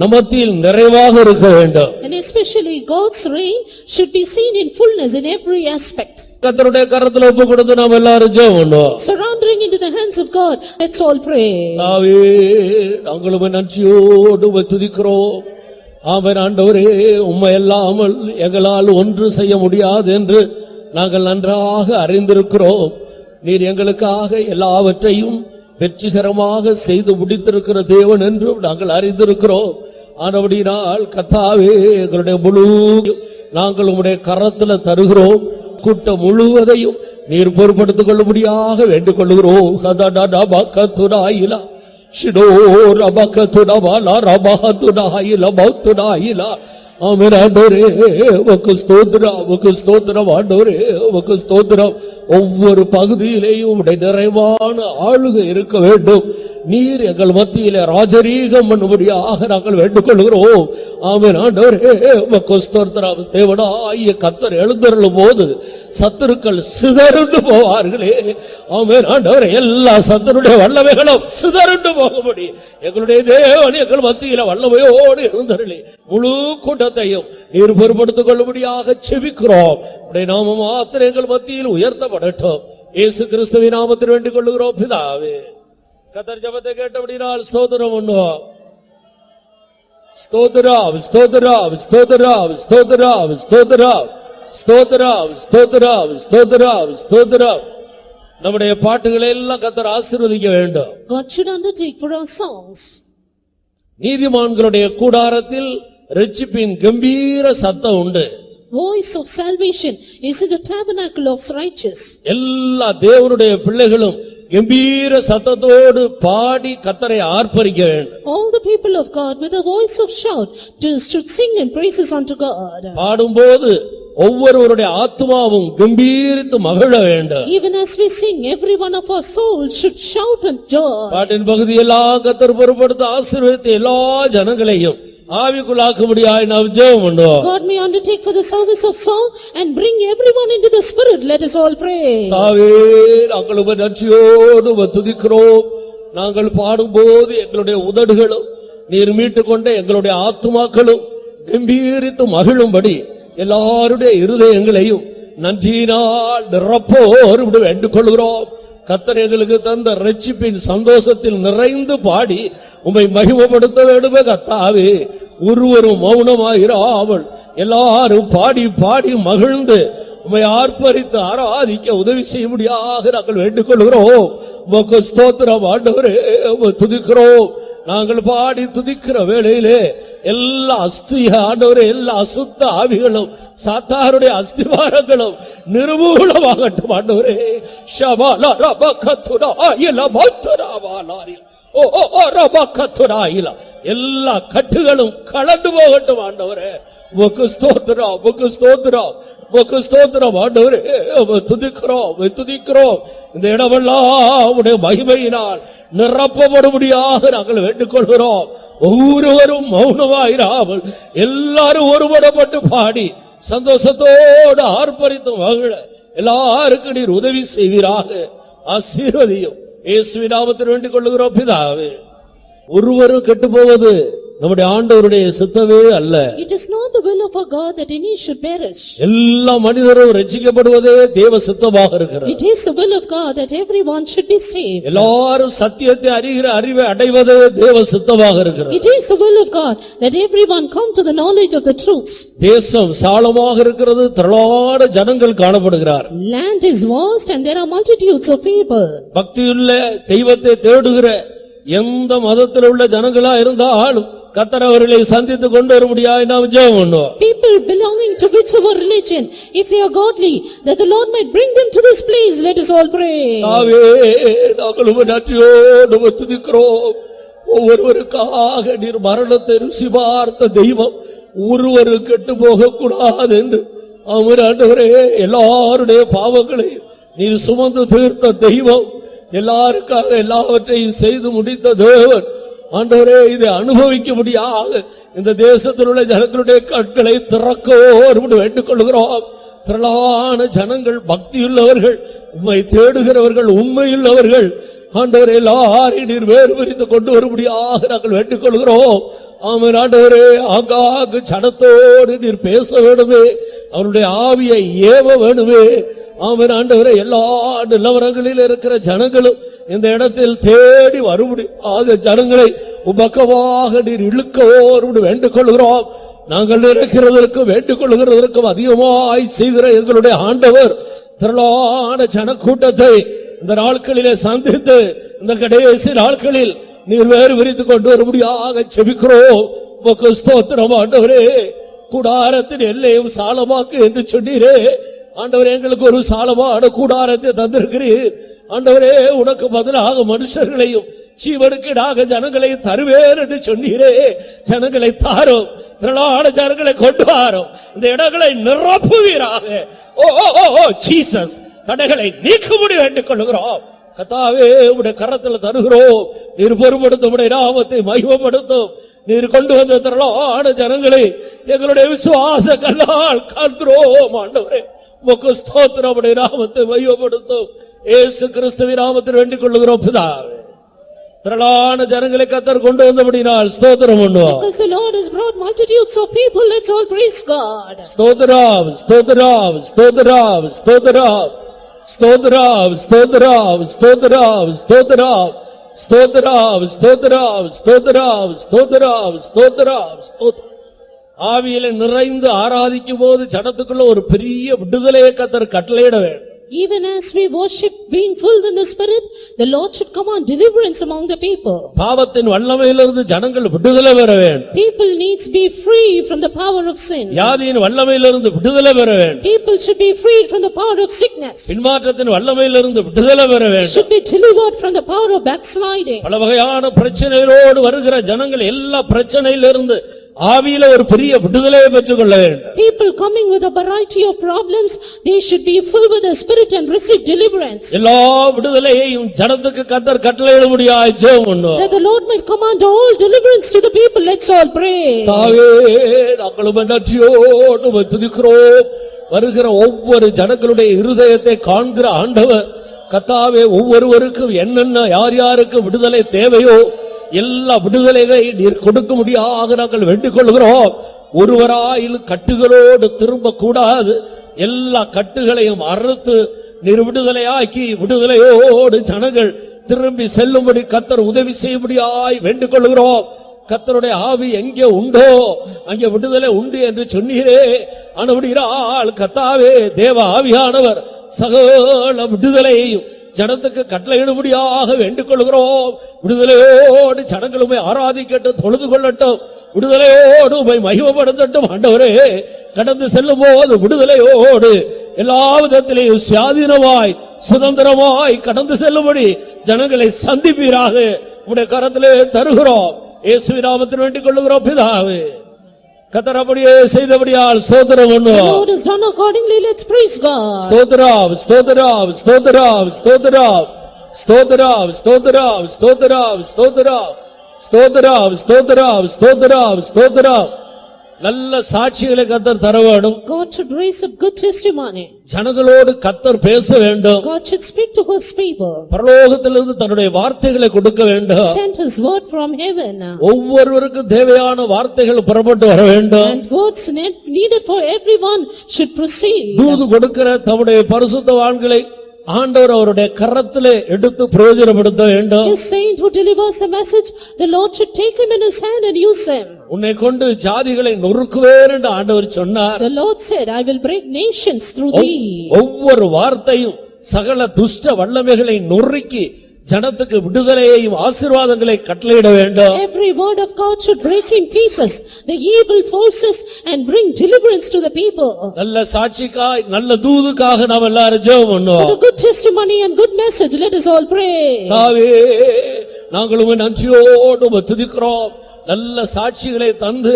நம் மத்தியில் நிறைவாக இருக்க வேண்டும். And especially God's reign should be seen in fullness in every aspect. கர்த்தருடைய கரத்துல ஒப்பு கொடுத்து நாம் எல்லாரும் ஜெபம் பண்ணுவோம். Surrendering into the hands of God, let's all pray. ஆவே நாங்களும் நன்றியோடு துதிக்கிறோம். ஆமென். ஆண்டவரே, உம்மை அல்லாமல் எங்களால் ஒன்று செய்ய முடியாது என்று நாங்கள் நன்றாக அறிந்திருக்கிறோம். நீர் எங்களுக்காக எல்லாவற்றையும் வெற்றிகரமாக செய்து முடித்திருக்கிற தேவன் என்று நாங்கள் அறிந்திருக்கிறோம். ஆனபடியால் கர்த்தாவே, எங்களுடைய முழு நாங்கள் உம்முடைய கரத்துல தருகிறோம். கூட்டம் முழுவதையும் நீர் பொறுப்படுத்திக் கொள்ளும்படியாக வேண்டிக் கொள்கிறோம். கதடபகதுராயிலா ஷிடோ ரபகதுடபாலா ரபஹதுடாயிலா பௌத்துடாயிலா. ஆமென். ஆண்டவரே, உமக்கு ஸ்தோத்திரம், உமக்கு ஸ்தோத்திரம். ஆண்டவரே, உமக்கு ஸ்தோத்திரம். ஒவ்வொரு பகுதியிலேயும் உம்முடைய நிறைவான ஆளுகை இருக்க வேண்டும். நீர் எங்கள் மத்தியிலே ராஜரீகம் பண்ணும்படியாக நாங்கள் வேண்டிக் கொள்கிறோம். ஆமென். ஆண்டவரே, உமக்கு ஸ்தோத்திரம். தேவனாகிய கர்த்தர் எழுந்தருளும் போது சத்துருக்கள் சிதறுண்டு போவார்களே. ஆமென். ஆண்டவரே, எல்லா சத்துருடைய வல்லமைகளும் சிதறுண்டு போகும்படி எங்களுடைய தேவன் எங்கள் மத்தியில வல்லமையோடு எழுந்தருளி முழு கூட்டத்தையும் நீர் பொறுப்படுத்திக் கொள்ளும்படியாக செபிக்கிறோம். உடைய நாமம் மாத்திரம் எங்கள் மத்தியில் உயர்த்தப்படட்டும். இயேசு கிறிஸ்துவின் நாமத்தில் வேண்டிக் கொள்ளுகிறோம் பிதாவே. கர்த்தர் ஜெபத்தை கேட்டபடியால் ஸ்தோத்திரம் பண்ணுவோம். ஸ்தோத்திரம், ஸ்தோத்திரம், ஸ்தோத்திரம், ஸ்தோத்திரம், ஸ்தோத்திரம், ஸ்தோத்திரம், ஸ்தோத்திரம், ஸ்தோத்திரம், ஸ்தோத்திரம். நம்முடைய பாட்டுகளை எல்லாம் கர்த்தர் ஆசீர்வதிக்க வேண்டும். God should undertake for our songs. நீதிமான்களுடைய கூடாரத்தில் இரட்சிப்பின் கம்பீர சத்தம் உண்டு. Voice of salvation is in the tabernacle of righteous. எல்லா தேவனுடைய பிள்ளைகளும் கம்பீர சத்தத்தோடு பாடி கர்த்தரை ஆர்ப்பரிக்க வேண்டும். All the people of God with a voice of shout should sing and praises unto God. பாடும்போது ஒவ்வொருவருடைய ஆத்மாவும் கம்பீரித்து மகிழ வேண்டும். Even as we sing, every one of our souls should shout and joy. பாட்டின் பகுதியெல்லாம் கர்த்தர் பொறுப்படுத்த ஆசீர்வதித்த எல்லா ஜனங்களையும் ஆவிக்குள்ளாக்கும்படியாய் நாம் ஜெபம் பண்ணுவோம். God may undertake for the service of song and bring everyone into the spirit. Let us all pray. தாவே, நாங்கள் உம்மை நன்றியோடு துதிக்கிறோம். நாங்கள் பாடும்போது எங்களுடைய உதடுகளும் நீர் மீட்டுக் கொண்ட எங்களுடைய ஆத்துமாக்களும் கம்பீரித்து மகிழும்படி எல்லாருடைய இருதயங்களையும் நன்றியினால் நிரப்போடு வேண்டிக் கொள்கிறோம். கர்த்தர் எங்களுக்கு தந்த இரட்சிப்பின் சந்தோஷத்தில் நிறைந்து பாடி உம்மை மகிமைப்படுத்த வேண்டுமே கர்த்தாவே. ஒருவரும் மௌனமாயிராமல் எல்லாரும் பாடி பாடி மகிழ்ந்து உம்மை ஆர்ப்பரித்து ஆராதிக்க உதவி செய்யும்படியாக நாங்கள் வேண்டிக் கொள்கிறோம். உமக்கு ஸ்தோத்திரம் ஆண்டவரே, உம்மை துதிக்கிறோம். நாங்கள் பாடி துதிக்கிற வேளையிலே எல்லா ஆண்டவரே, எல்லா அசுத்த ஆவிகளும் சாத்தாருடைய அஸ்திவாரங்களும் நிர்மூலமாகட்டும் ஆண்டவரே. ஷபாலா ரபகதுராயில பௌத்தராவாலாரி ஓ ஓ ரபகதுராயில எல்லா கட்டுகளும் கலந்து போகட்டும் ஆண்டவரே. உமக்கு ஸ்தோத்திரம், உமக்கு ஸ்தோத்திரம், உமக்கு ஸ்தோத்திரம் ஆண்டவரே. துதிக்கிறோம், துதிக்கிறோம். இந்த இடமெல்லாம் உம்முடைய மகிமையினால் நிரப்பப்படும்படியாக நாங்கள் வேண்டிக் கொள்கிறோம். ஒவ்வொருவரும் மௌனமாயிராமல் எல்லாரும் ஒருபடப்பட்டு பாடி சந்தோஷத்தோடு ஆர்ப்பரித்து மகிழ எல்லாருக்கும் நீர் உதவி செய்வீராக. ஆசீர்வதியும். இயேசுவின் நாமத்தில் வேண்டிக் கொள்ளுகிறோம் பிதாவே. ஒருவரும் கெட்டு போவது நம்முடைய ஆண்டவருடைய சித்தமே அல்ல. It is not the will of our God that any should perish. எல்லா மனிதரும் ரட்சிக்கப்படுவதே தேவ சித்தமாக இருக்கிறது. It is the will of God that everyone should be saved. எல்லாரும் சத்தியத்தை அறிகிற அறிவை அடைவதே தேவ சித்தமாக இருக்கிறது. It is the will of God that everyone come to the knowledge of the truths. தேசம் சாலமாக இருக்கிறது, திரளான ஜனங்கள் காணப்படுகிறார். Land is vast and there are multitudes of people. பக்தியுள்ள தெய்வத்தை தேடுகிற எந்த மதத்தில் உள்ள ஜனங்களா இருந்தாலும் கர்த்தர் அவர்களை சந்தித்து கொண்டு வரும்படியாய் நாம் ஜெபம் பண்ணுவோம். People belonging to whichever religion, if they are godly, that the Lord might bring them to this place. Let us all pray. தாவே, நாங்கள் உம்மை நன்றியோடு துதிக்கிறோம். ஒவ்வொருவருக்காக நீர் மரணத்தை ருசி பார்த்த தெய்வம், ஒருவரு கெட்டு போக கூடாது என்று ஆண்டவரே எல்லாருடைய பாவங்களை நீர் சுமந்து தீர்த்த தெய்வம், எல்லாருக்காக எல்லாவற்றையும் செய்து முடித்த தேவன் ஆண்டவரே, இதை அனுபவிக்க முடியாது இந்த தேசத்தில் உள்ள ஜனங்களுடைய கண்களை திறக்கவோடு வேண்டிக் கொள்கிறோம். திரளான ஜனங்கள், பக்தியுள்ளவர்கள், உம்மை தேடுகிறவர்கள், உண்மையுள்ளவர்கள், ஆண்டவரே எல்லாரையும் நீர் வேறு பிரித்து கொண்டு வரும்படியாக நாங்கள் வேண்டிக் கொள்கிறோம். ஆமென் ஆண்டவரே, ஆங்காங்கு ஜனத்தோடு நீர் பேச வேண்டுமே, அவருடைய ஆவியை ஏவ வேண்டுமே. ஆமென் ஆண்டவரே, எல்லா நிலவரங்களில் இருக்கிற ஜனங்களும் இந்த இடத்தில் தேடி வரும்படியாக ஜனங்களை உபக்கமாக நீர் இழுக்கவோடு வேண்டிக் கொள்கிறோம். நாங்கள் இருக்கிறதற்கும் வேண்டிக் கொள்கிறதற்கும் அதிகமாய் செய்கிற எங்களுடைய ஆண்டவர் திரளான ஜனக்கூட்டத்தை இந்த நாட்களிலே சந்தித்து இந்த கடைசி நாட்களில் நீர் வேறு விரித்து கொண்டு வரும்படியாக செபிக்கிறோம். உமக்கு ஸ்தோத்திரம் ஆண்டவரே. கூடாரத்தின் எல்லையும் சாலமாக்கு என்று சொன்னீரே ஆண்டவரே, எங்களுக்கு ஒரு சாலமான கூடாரத்தை தந்திருக்கிறீர் ஆண்டவரே. உனக்கு பதிலாக மனுஷர்களையும் ஜீவனுக்கீடாக ஜனங்களை தருவேன் என்று சொன்னீரே. ஜனங்களை தாரும், திரளான ஜனங்களை கொண்டு வாரும், இந்த இடங்களை நிரப்புவீராக. ஓ ஜீசஸ், தடைகளை நீக்கும்படி வேண்டிக் கொள்கிறோம். கர்த்தாவே, உடைய கரத்தில் தருகிறோம். நீர் பொறுப்படுத்தும், உடைய நாமத்தை மகிமைப்படுத்தும். நீர் கொண்டு வந்த திரளான ஜனங்களை எங்களுடைய விசுவாச கல்லால் காண்கிறோம் ஆண்டவரே. உமக்கு ஸ்தோத்திரம். உடைய நாமத்தை மகிமைப்படுத்தும். இயேசு கிறிஸ்துவின் நாமத்தில் வேண்டிக் கொள்கிறோம் பிதாவே. திரளான ஜனங்களை கர்த்தர் கொண்டு வந்தபடியால் ஸ்தோத்திரம் பண்ணுவோம். Because the Lord has brought multitudes of people, let's all praise God. ஸ்தோத்திரம், ஸ்தோத்திரம், ஸ்தோத்திரம், ஸ்தோத்திரம், ஸ்தோத்திரம், ஸ்தோத்திரம், ஸ்தோத்திரம், ஸ்தோத்திரம், ஸ்தோத்திரம், ஸ்தோத்திரம், ஸ்தோத்திரம், ஸ்தோத்திரம், ஸ்தோத்திரம், ஸ்தோத்திரம். ஆவியிலே நிறைந்து ஆராதிக்கும் போது ஜனத்துக்குள்ள ஒரு பெரிய விடுதலையை கர்த்தர் கட்டளையிட வேண்டும். Even as we worship, being filled in the Spirit, the Lord should command deliverance among the people. பாவத்தின் வல்லமையிலிருந்து ஜனங்கள் விடுதலை பெற வேண்டும். People needs be free from the power of sin. வியாதியின் வல்லமையிலிருந்து விடுதலை பெற வேண்டும். People should be freed from the power of sickness. பின்மாற்றத்தின் வல்லமையிலிருந்து விடுதலை பெற வேண்டும். Should be delivered from the power of backsliding. பல வகையான பிரச்சனைகளோடு வருகிற ஜனங்கள் எல்லா பிரச்சனையிலிருந்து ஆவியில ஒரு பெரிய விடுதலையை பெற்றுக் கொள்ள வேண்டும். People coming with a variety of problems, they should be filled with the Spirit and receive deliverance. எல்லா விடுதலையையும் ஜனத்துக்கு கர்த்தர் கட்டளையிடும்படியாய் ஜெபம் பண்ணுவோம். That the Lord might command all deliverance to the people. Let's all pray. தாவே, நாங்கள் நன்றியோடு உம்மை துதிக்கிறோம். வருகிற ஒவ்வொரு ஜனங்களுடைய இருதயத்தை காண்கிற ஆண்டவர் கர்த்தாவே, ஒவ்வொருவருக்கும் என்னென்ன யார் யாருக்கு விடுதலை தேவையோ எல்லா விடுதலைகளை நீர் கொடுக்க முடியாக நாங்கள் வேண்டிக் கொள்கிறோம். ஒருவராயில் கட்டுகளோடு திரும்ப கூடாது. எல்லா கட்டுகளையும் அறுத்து நீர் விடுதலையாக்கி விடுதலையோடு ஜனங்கள் திரும்பி செல்லும்படி கர்த்தர் உதவி செய்யும்படியாய் வேண்டிக் கொள்கிறோம். கர்த்தருடைய ஆவி எங்கே உண்டோ அங்கே விடுதலை உண்டு என்று சொன்னீரே. ஆனபடியால் கர்த்தாவே, தேவ ஆவியானவர் சகல விடுதலையையும் ஜனத்துக்கு கட்டளையிடும்படியாக வேண்டிக் கொள்கிறோம். விடுதலையோடு ஜனங்களுமே ஆராதிக்கட்டும், தொழுது கொள்ளட்டும், விடுதலையோடு உம்மை மகிமைப்படுத்தட்டும். ஆண்டவரே, கடந்து செல்லும் போது விடுதலையோடு எல்லா விதத்திலேயும் சுயாதீனமாய் சுதந்திரமாய் கடந்து செல்லும்படி ஜனங்களை சந்திப்பீராக உம்முடைய கரத்திலே தருகிறோம். இயேசுவின் நாமத்தில் வேண்டிக் கொள்கிறோம் பிதாவே. கர்த்தர் அப்படியே செய்தபடியால் ஸ்தோத்திரம் The பண்ணுவோம். Lord has done accordingly. Let's praise God. ஸ்தோத்திரம், ஸ்தோத்திரம், ஸ்தோத்திரம், ஸ்தோத்திரம், ஸ்தோத்திரம், ஸ்தோத்திரம், ஸ்தோத்திரம், ஸ்தோத்திரம், ஸ்தோத்திரம், ஸ்தோத்திரம், ஸ்தோத்திரம், ஸ்தோத்திரம். நல்ல சாட்சிகளை கர்த்தர் தர வேண்டும். God should raise up good testimony. ஜனங்களோடு கர்த்தர் பேச வேண்டும். God should speak to his people. பரலோகத்திலிருந்து தன்னுடைய வார்த்தைகளை கொடுக்க வேண்டும். Send his word from heaven. ஒவ்வொருவருக்கும் தேவையான வார்த்தைகள் புறப்பட்டு வர வேண்டும். And words needed for everyone should proceed. தூது கொடுக்கிற தம்முடைய பரிசுத்தவான்களை ஆண்டவர் அவருடைய கரத்திலே எடுத்து பிரயோஜனப்படுத்த வேண்டும். His saint who delivers the message, the Lord should take him in his hand and use him. உன்னை கொண்டு ஜாதிகளை நொறுக்குவேன் என்று ஆண்டவர் சொன்னார். The Lord said, I will break nations through thee. ஒவ்வொரு வார்த்தையும் சகல துஷ்ட வல்லமைகளை நொறுக்கி ஜனத்துக்கு விடுதலையையும் ஆசீர்வாதங்களை கட்டளையிட வேண்டும். Every word of God should break in pieces the evil forces and bring deliverance to the people. நல்ல சாட்சிக்காய் நல்ல தூதுக்காக நாம் எல்லாரும் ஜெபம் For பண்ணுவோம். the good testimony and good message, let us all pray. தாவே, நாங்களும் நன்றியோடு உம்மை துதிக்கிறோம். நல்ல சாட்சிகளை தந்து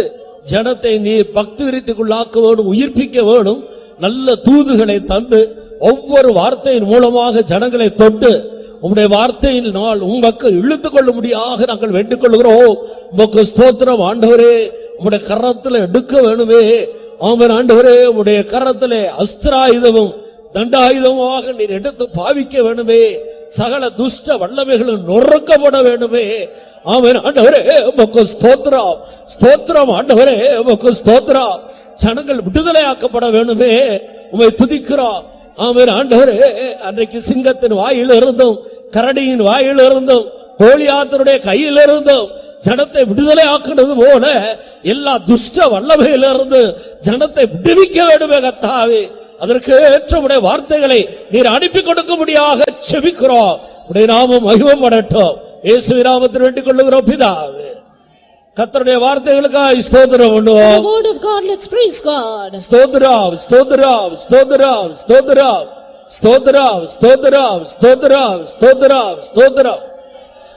ஜனத்தை நீ பக்தி விருத்திக்குள்ளாக்க வேண்டும், உயிர்ப்பிக்க வேண்டும். நல்ல தூதுகளை தந்து ஒவ்வொரு வார்த்தையின் மூலமாக ஜனங்களை தொட்டு உம்முடைய வார்த்தையில் நாள் உமக்கு இழுத்துக் கொள்ள முடியாக நாங்கள் வேண்டிக் கொள்கிறோம். உமக்கு ஸ்தோத்திரம் ஆண்டவரே. உம்முடைய கரத்தில் எடுக்க வேணுமே. ஆமென். ஆண்டவரே, உம்முடைய கரத்திலே அஸ்திராயுதமும் தண்டாயுதமாக நீர் எடுத்து பாவிக்க வேண்டுமே. சகல துஷ்ட வல்லமைகளும் நொறுக்கப்பட வேண்டுமே. ஆமென். ஆண்டவரே, உமக்கு ஸ்தோத்திரம், ஸ்தோத்திரம். ஆண்டவரே, உமக்கு ஸ்தோத்திரம். ஜனங்கள் விடுதலையாக்கப்பட வேண்டுமே. உம்மை துதிக்கிறோம். ஆமென். ஆண்டவரே, அன்றைக்கு சிங்கத்தின் வாயில் இருந்தும் கரடியின் வாயில் இருந்தும் கோலியாத்தருடைய கையில் இருந்தும் ஜனத்தை விடுதலை ஆக்குனது போல எல்லா துஷ்ட வல்லமையிலிருந்து ஜனத்தை விடுவிக்க வேண்டுமே கர்த்தாவே. அதற்கு ஏற்ற உடைய வார்த்தைகளை நீர் அனுப்பி கொடுக்கும்படியாக செபிக்கிறோம். உடைய நாமம் மகிமைப்படட்டும். இயேசுவின் நாமத்தில் வேண்டிக் கொள்ளுகிறோம் பிதாவே. கர்த்தருடைய வார்த்தைகளுக்காக ஸ்தோத்திரம் பண்ணுவோம். The word of God, let's praise God. ஸ்தோத்திரம், ஸ்தோத்திரம், ஸ்தோத்திரம், ஸ்தோத்திரம், ஸ்தோத்திரம், ஸ்தோத்திரம், ஸ்தோத்திரம், ஸ்தோத்திரம், ஸ்தோத்திரம்.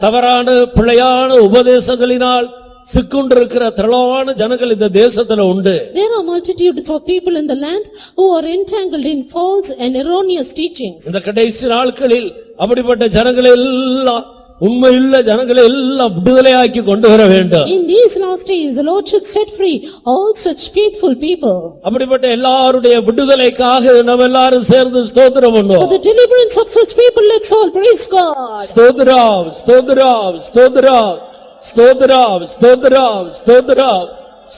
தவறான பிழையான உபதேசங்களினால் சிக்குண்டிருக்கிற திரளான ஜனங்கள் இந்த தேசத்துல உண்டு. There are multitudes of people in the land who are entangled in false and erroneous teachings. இந்த கடைசி நாட்களில் அப்படிப்பட்ட ஜனங்களை எல்லாம், உண்மையுள்ள ஜனங்களை எல்லாம் விடுதலையாக்கி கொண்டு வர வேண்டும். In these last days, the Lord should set free all such faithful people. அப்படிப்பட்ட எல்லாருடைய விடுதலைக்காக நம்ம எல்லாரும் சேர்ந்து ஸ்தோத்திரம் For பண்ணுவோம். the deliverance of such people, let's all praise God. ஸ்தோத்திரம், ஸ்தோத்திரம், ஸ்தோத்திரம், ஸ்தோத்திரம், ஸ்தோத்திரம்,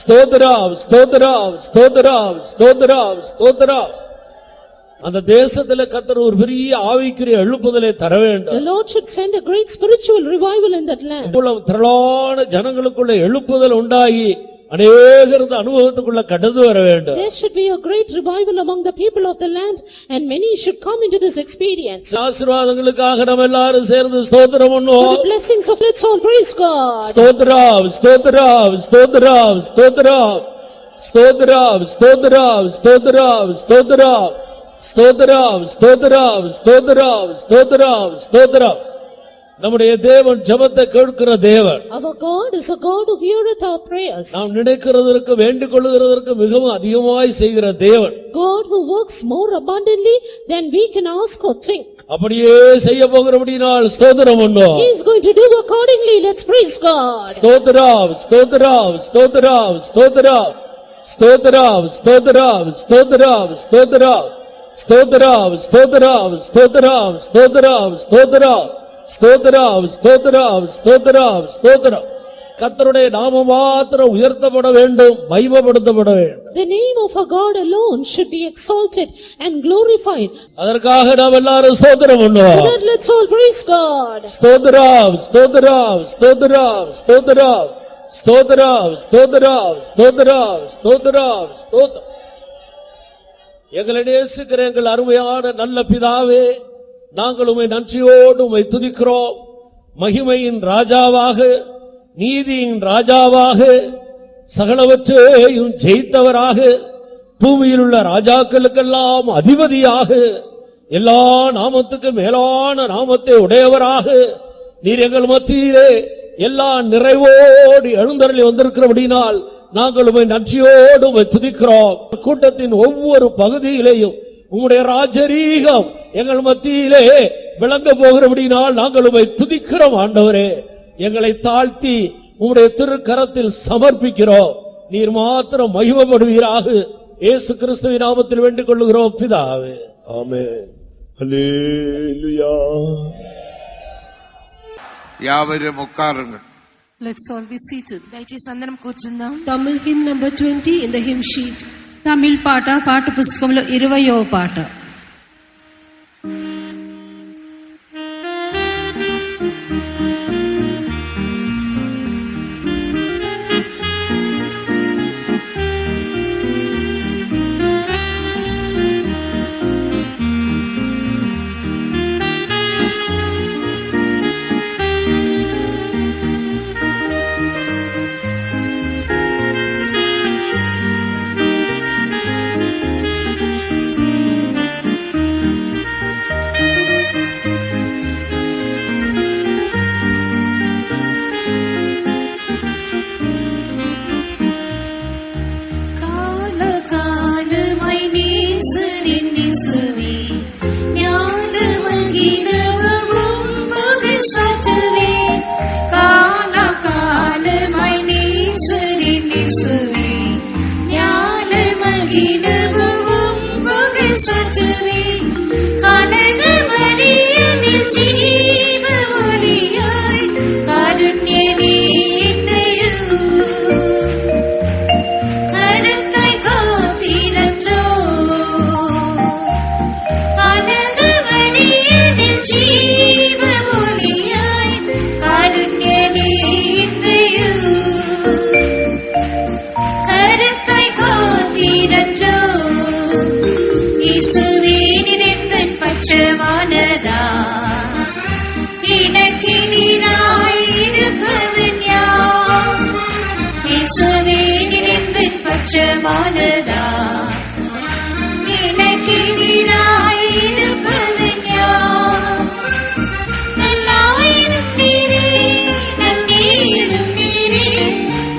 ஸ்தோத்திரம், ஸ்தோத்திரம், ஸ்தோத்திரம், ஸ்தோத்திரம், ஸ்தோத்திரம், ஸ்தோத்திரம். அந்த தேசத்துல கர்த்தர் ஒரு பெரிய ஆவிக்குரிய எழுப்புதலை தர வேண்டும். The Lord should send a great spiritual revival in that land. திரளான ஜனங்களுக்குள்ள எழுப்புதல் உண்டாகி அநேகர் இந்த அனுபவத்துக்குள்ள கடந்து வர வேண்டும். There should be a great revival among the people of the land, and many should come into this experience. ஆசீர்வாதங்களுக்காக நம்ம எல்லாரும் சேர்ந்து ஸ்தோத்திரம் For பண்ணுவோம். the blessings of, let's all praise God. ஸ்தோத்திரம், ஸ்தோத்திரம், ஸ்தோத்திரம், ஸ்தோத்திரம், ஸ்தோத்திரம், ஸ்தோத்திரம், ஸ்தோத்திரம், ஸ்தோத்திரம், ஸ்தோத்திரம், ஸ்தோத்திரம், ஸ்தோத்திரம், ஸ்தோத்திரம், ஸ்தோத்திரம். நம்முடைய தேவன் ஜெபத்தை கேட்கிற தேவன். Our God is a God who heareth our prayers. நாம் நினைக்கிறதற்கு வேண்டிக் கொள்ளுகிறதற்கு மிகவும் அதிகமாய் செய்கிற தேவன். God who works more abundantly than we can ask or think. அப்படியே செய்ய போகிறபடியால் ஸ்தோத்திரம் பண்ணுவோம். He is going to do accordingly. Let's praise God. ஸ்தோத்திரம், ஸ்தோத்திரம், ஸ்தோத்திரம், ஸ்தோத்திரம், ஸ்தோத்திரம், ஸ்தோத்திரம், ஸ்தோத்திரம், ஸ்தோத்திரம், ஸ்தோத்திரம், ஸ்தோத்திரம், ஸ்தோத்திரம், ஸ்தோத்திரம், ஸ்தோத்திரம், ஸ்தோத்திரம், ஸ்தோத்திரம், ஸ்தோத்திரம், ஸ்தோத்திரம். கர்த்தருடைய நாமம் மாத்திரம் உயர்த்தப்பட வேண்டும், மகிமைப்படுத்தப்பட வேண்டும். The name of our God alone should be exalted and glorified. அதற்காக நாம் எல்லாரும் ஸ்தோத்திரம் பண்ணுவோம். For that, let's all praise God. ஸ்தோத்திரம், ஸ்தோத்திரம், ஸ்தோத்திரம், ஸ்தோத்திரம், ஸ்தோத்திரம், ஸ்தோத்திரம், ஸ்தோத்திரம், ஸ்தோத்திரம், ஸ்தோத்திரம். எங்களை நேசிக்கிற எங்கள் அருமையான நல்ல பிதாவே, நாங்கள் உம்மை நன்றியோடு உம்மை துதிக்கிறோம். மகிமையின் ராஜாவாக, நீதியின் ராஜாவாக, சகலவற்றையும் ஜெயித்தவராக, பூமியில் உள்ள ராஜாக்களுக்கெல்லாம் அதிபதியாக, எல்லா நாமத்துக்கு மேலான நாமத்தை உடையவராக நீர் எங்கள் மத்தியிலே எல்லா நிறைவோடு எழுந்தருளி வந்திருக்கிறபடினால் நாங்கள் உம்மை நன்றியோடு உம்மை துதிக்கிறோம். கூட்டத்தின் ஒவ்வொரு பகுதியிலேயும் உம்முடைய ராஜரீகம் எங்கள் மத்தியிலே விளங்க போகிறபடினால் நாங்கள் உம்மை துதிக்கிறோம். ஆண்டவரே, எங்களை தாழ்த்தி உம்முடைய திருக்கரத்தில் சமர்ப்பிக்கிறோம். நீர் மாத்திரம் மகிமைப்படுவீராக. இயேசு கிறிஸ்துவின் நாமத்தில் வேண்டிக் கொள்ளுகிறோம் பிதாவே, ஆமென். ஹல்லேலூயா. யாவரும் உட்காருங்கள். Let's all be seated. దయచేసి అందరం కూర్చుందాం. Tamil hymn number 20 in the hymn sheet. Tamil పాట పాట పుస్తకంలో 20వ పాట. காலமாய் நீசுவே ஞானமகினவும் பட்சமானதா எனக்கெதிராயிருப்பவன் யார்? இயேசுவே நினைந்தன் பட்சமானதா எனக்கெதிராயிருப்பவன் யார்? நல்லாயிரும் நீரே, நன்னீரும் நீரே,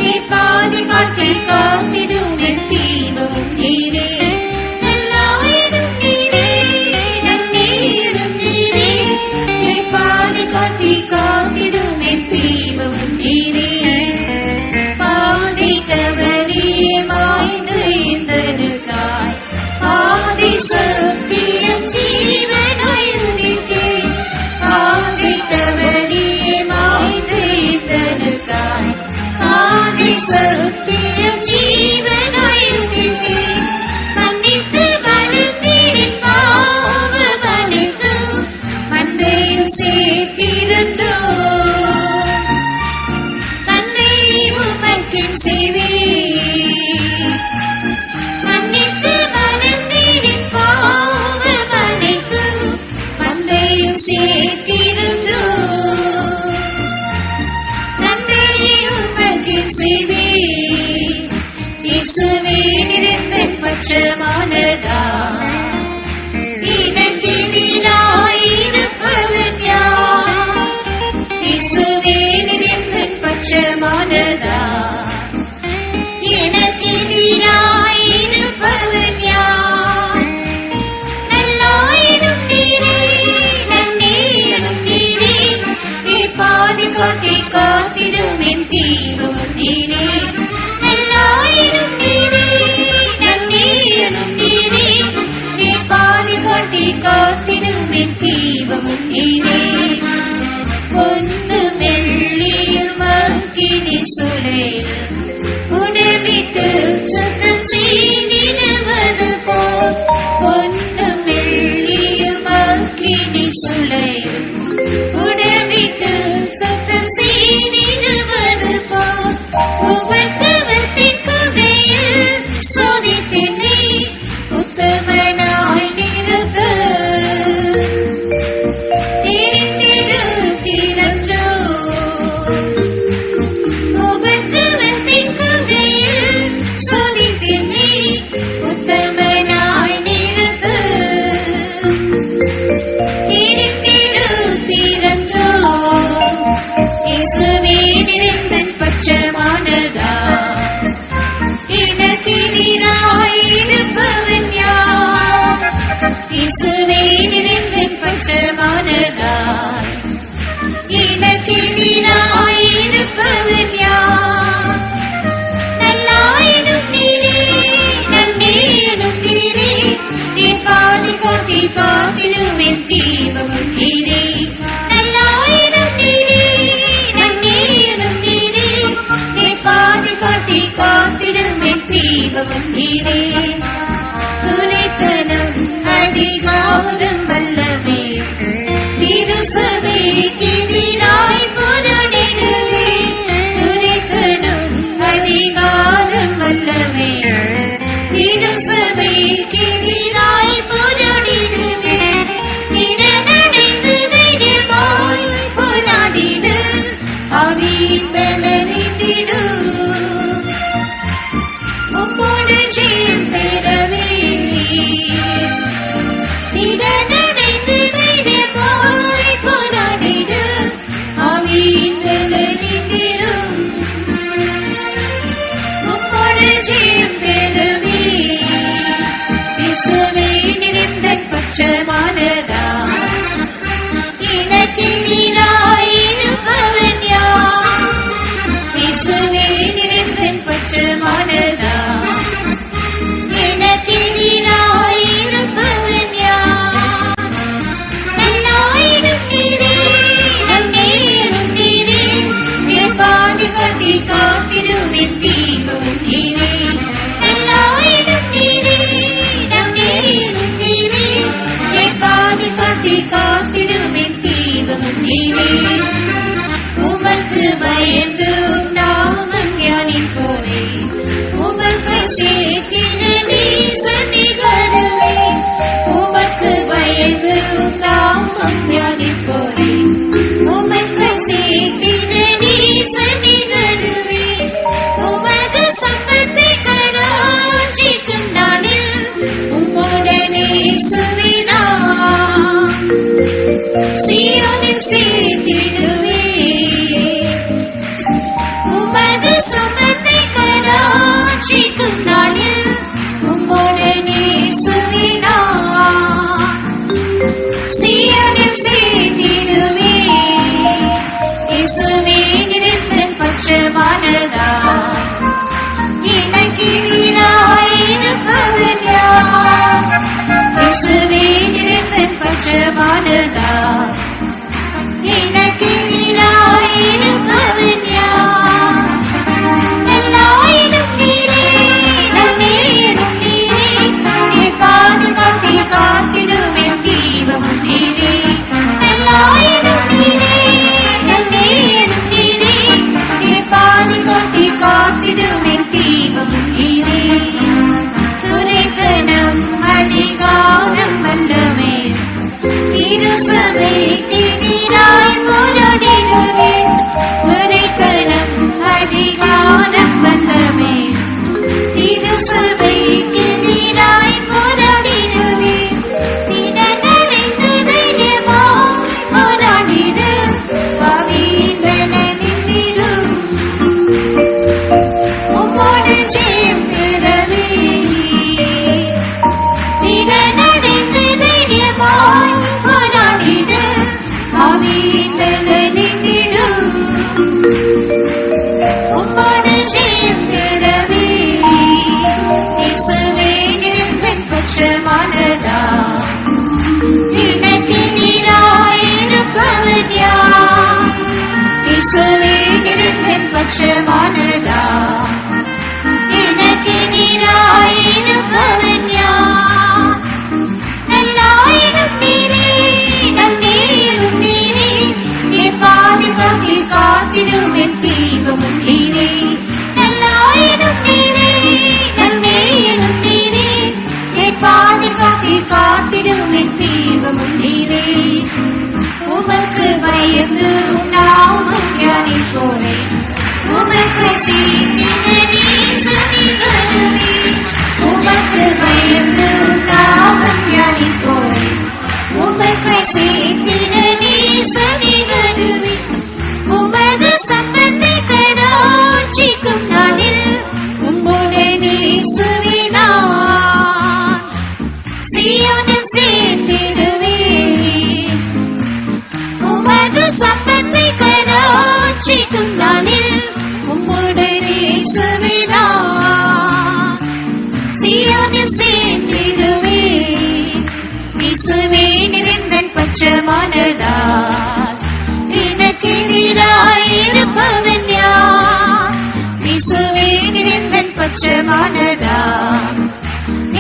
நீ பாதுகாத்து காத்திடும் என் தீபமும் நீரே. நல்லாயிரும் நீரே, நன்னீரும் நீரே, நீ பாதுகாத்து காத்திடும் என் தீபமும் நீரே. பாதை தவறிய மாய்ந்து இந்தனுக்காய் ஆதி சத்தியம் ஜீவனாய் உதித்தேன். பாதை தவறிய மாய்ந்து இந்தனுக்காய் ஆதி சத்தியம் ஜீவனாய் உதித்தேன். மன்னித்து மறந்தேன் பாவ மன்னித்து மந்தையில் சேர்த்திருந்தோ தந்தை உமக்கின் செய்வே. மன்னித்து மறந்தேன் பாவ மன்னித்து மந்தையில் சேர்த்திருந்தோ தந்தை உமக்கின் செய்வே. இயேசுவே நிறைந்தன் பட்சமானதா எனக்கெதிராயிருப்பவன் யார்? இயேசுவே நிறைந்தன் பட்சமானதா எனக்கெதிராயிருப்பவன் யார்? நல்லாயிரும் நீரே, நன்னீரும் நீரே, நீ பாதுகாத்து காத்திடும் என் தீபமும் நீரே. நல்லாயிரும் நீரே, நன்னீரும் நீரே, நீ பாதுகாத்து காத்திடும் என் தீபமும் நீரே. பொன்னும் வெள்ளியும் அக்கினி சுளையில் உடவிட்டு சுத்தம் செய்திடுவது போல், பொன்னும் வெள்ளியும் அக்கினி சுளையில் உடவிட்டு சுத்தம் செய்திடுவது போல், உபத்திரவத்தின் குகையில் சோதித்தென்னை உத்தமனாய் நிறுத்த தெரிந்திடு திறந்தோ. உபத்திரவத்தின் குகையில் சோதித்தென்னை உத்தமனாய் நிறுத்த தெரிந்திடு திறந்தோ. இயேசுவே நிறைந்தன் பட்சமானதா எனக்கெதிராயிருப்பவன் யார்? இயேசுவே நிறைந்தன் பட்சமானதா எனக்கெதிராயிருப்பவன் யார்? நல்லாயிரும் நீரே, நன்னீரும் நீரே, நீ பாதுகாத்து காத்திடும் என் தீபமும் நீரே. நல்லாயிரும் நீரே, நன்னீரும் நீரே, நீ பாதுகாத்து காத்திடும் என் தீபமும் நீரே. துணைத்தனம் அதிகாரம் வல்லமே திருசபைக்கு எதிராய் போராடினதே. துணைத்தனம் அதிகாரம் வல்லமே திருசபைக்கு எதிராய் போராடினதே. இடனடைந்து தைரியமாய் போராடிடு ஆவி பலனித்திடு. உம்மோடு ஜெயம் பெறவே திறனடைந்து தைரியமாய் போராடிடு சீயோனில் சேர்த்திடுவே உமது சுமத்தை கடாட்சிக்கும் நாளில் உம்முடனே சுவினா சீயோனில் சேர்த்திடுவே இயேசுவே நிரந்தன் பட்சமானதா எனக்கினிராயிருப்பவன் யார் இயேசுவே நிரந்தன் பட்சமானதா எனக்கினிராயிருப்பவன் யார் நல்லாயினும் நீரே நன்னேரும் நீரே நீ பாதுகாத்தி காத்திடும் என் தீபமும் நீரே நல்லாயினும் நீரே நன்னேரும் நீரே நீ பாதுகாத்தி காத்திடும் என் தீபமும் நீரே துரைத்தனம் அதிகாரம் வல்லமே திருசபைக்கு எதிராய் போராடிடுவே துரைத்தனம் அதிகாரம் வல்லமே திருசபைக்கு எதிராய் போராடிடுவே திடனடைந்து தைரியமாய் போராடிடு பவின்றன நின்றிடும் உம்மோடு ஜெயம் பெறவே திடனடைந்து தைரியமாய் போராடிடு பவின்றன நின்றிடும் உம்மோடு ஜெயம் பெறவே இயேசுவே நிரந்தன் பட்சமானதா எனக்கெதிராயிருப்பவன் யார் இயேசுவே நிரந்தன் பட்சமானதா எனக்கெதிராயிருப்பவன் யார் நல்லாயினும் நீரே நன்னேரும் நீரே நீ பாதுகாத்தி காத்திடும் என் தீபமும் நீரே நல்லாயினும் நீரே நன்னேரும் நீரே நீ பாதுகாத்தி காத்திடும் என் தீபமும் நீரே உமக்கு பயந்து நாமும் தியானிப்போரேன் உமக்கு சீக்கிரமே சுனிகருவே உமக்கு பயந்து நாமும் தியானிப்போரேன் உமக்கு சீக்கிரமே சுனிகருவே உமது சம்பத்தை கடாட்சிக்கும் நாளில் உம்முடனே சுவினான் சீயோனில் சேர்ந்திடுவே உமது சம்பத்தை கடாட்சிக்கும் நாளில் உம்முடனே சுவினான் சீயோனில் சேர்ந்திடுவே இயேசுவே நிரந்தன் பட்சமானதா எனக்கெதிராயிருப்பவன் யார் இயேசுவே நிரந்தன் பட்சமானதா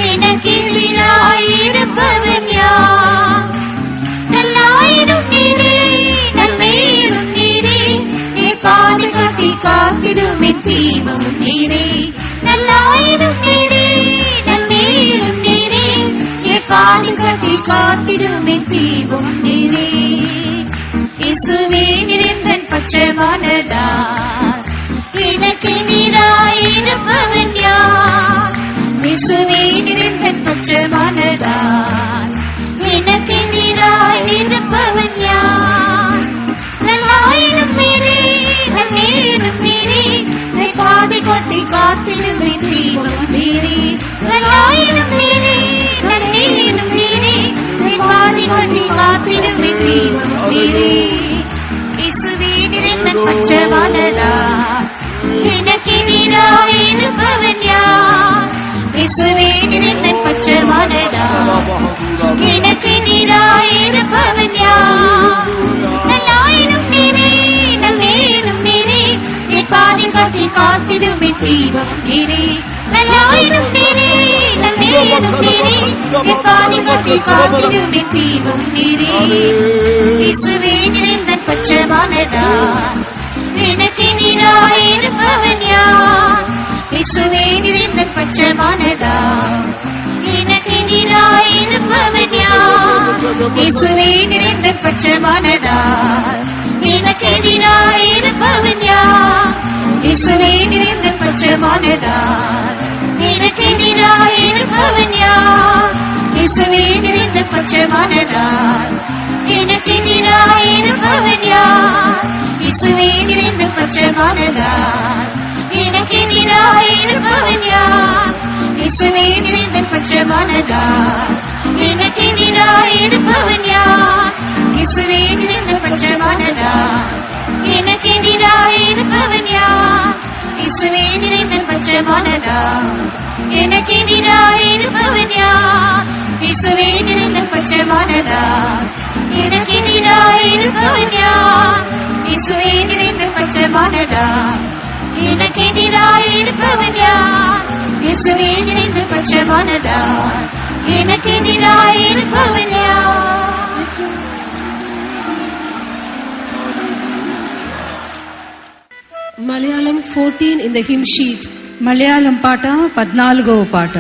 எனக்கெதிராயிருப்பவன் யார் நல்லாயினும் நீரே நன்னேரும் நீரே நீ பாதுகாத்தி காத்திடும் என் தீபமும் நீரே நல்லாயினும் நீரே நன்னேரும் நீரே நீ பாதுகாத்தி காத்திடும் என் தீபமும் நீரே இயேசுவே நிரந்தன் பட்சமானதா எனக்கெதிராயிருப்பவன் யார் இயேசுவே நிரந்தன் பட்சமானதா எனக்கெதிராயிருப்பவன் யார் நல்லாயினும் நீரே நன்னேரும் நீரே நீ பாதுகாத்தி காத்திடும் என் தீபமும் நீரே நல்லாயினும் நீரே நன்னேரும் நீரே நீ பாதுகாத்தி காத்திடும் என் தீபமும் நீரே இயேசுவே நிரந்தன் பட்சமானதா எனக்கெதிராயிருப்பவன் யார் இயேசுவே நிரந்தன் பட்சமானதா எனக்கெதிராயிருப்பவன் யார் நல்லாயினும் நீரே நன்னேரும் நீரே நீ பாதுகாத்தி காத்திடும் என் தீபமும் நீரே நல்லாயினும் நீரே நன்னேரும் நீரே நீ பாதுகாத்தி காத்திடும் என் தீபமும் நீரே இயேசுவே நிரந்தன் பட்சமானதா எனக்கெதிராயிருப்பவன் யார் இயேசுவே நிரந்தன் பட்சமானதா எனக்கெதிராயிருப்பவன் யார் இயேசுவே நிரந்தன் பட்சமானதா எனக்கெதிராயிருப்பவன் யார் இயேசுவே நிரந்தன் பட்சமானதா எனக்கெதிராயிருப்பவன் யார் இயேசுவே நிரந்தன் பட்சமானதா எனக்கெதிராயிருப்பவன் இயேசுவே நிறைந்த பட்சமானதால் எனக்கெதிராயிருப்பவன் யார்? இயேசுவே நிறைந்த பட்சமானதால் எனக்கெதிராயிருப்பவன் யார்? இயேசுவே நிறைந்த பட்சமானதால் எனக்கெதிராயிருப்பவன் யார்? இயேசுவே நிறைந்த பட்சமானதால் எனக்கெதிராயிருப்பவன் யார்? இயேசுவே நிறைந்த பட்சமானதால் எனக்கெதிராயிருப்பவன் யார்? இயேசுவே நிறைந்த பட்சமானதால் எனக்கெதிராயிருப்பவன் யார்? இயேசுவே நிறைந்த பட்சமானதால் எனக்கெதிராயிருப்பவன் யார்? Malayalam 14 in the hymn sheet. Malayalam పాట 14వ పాట.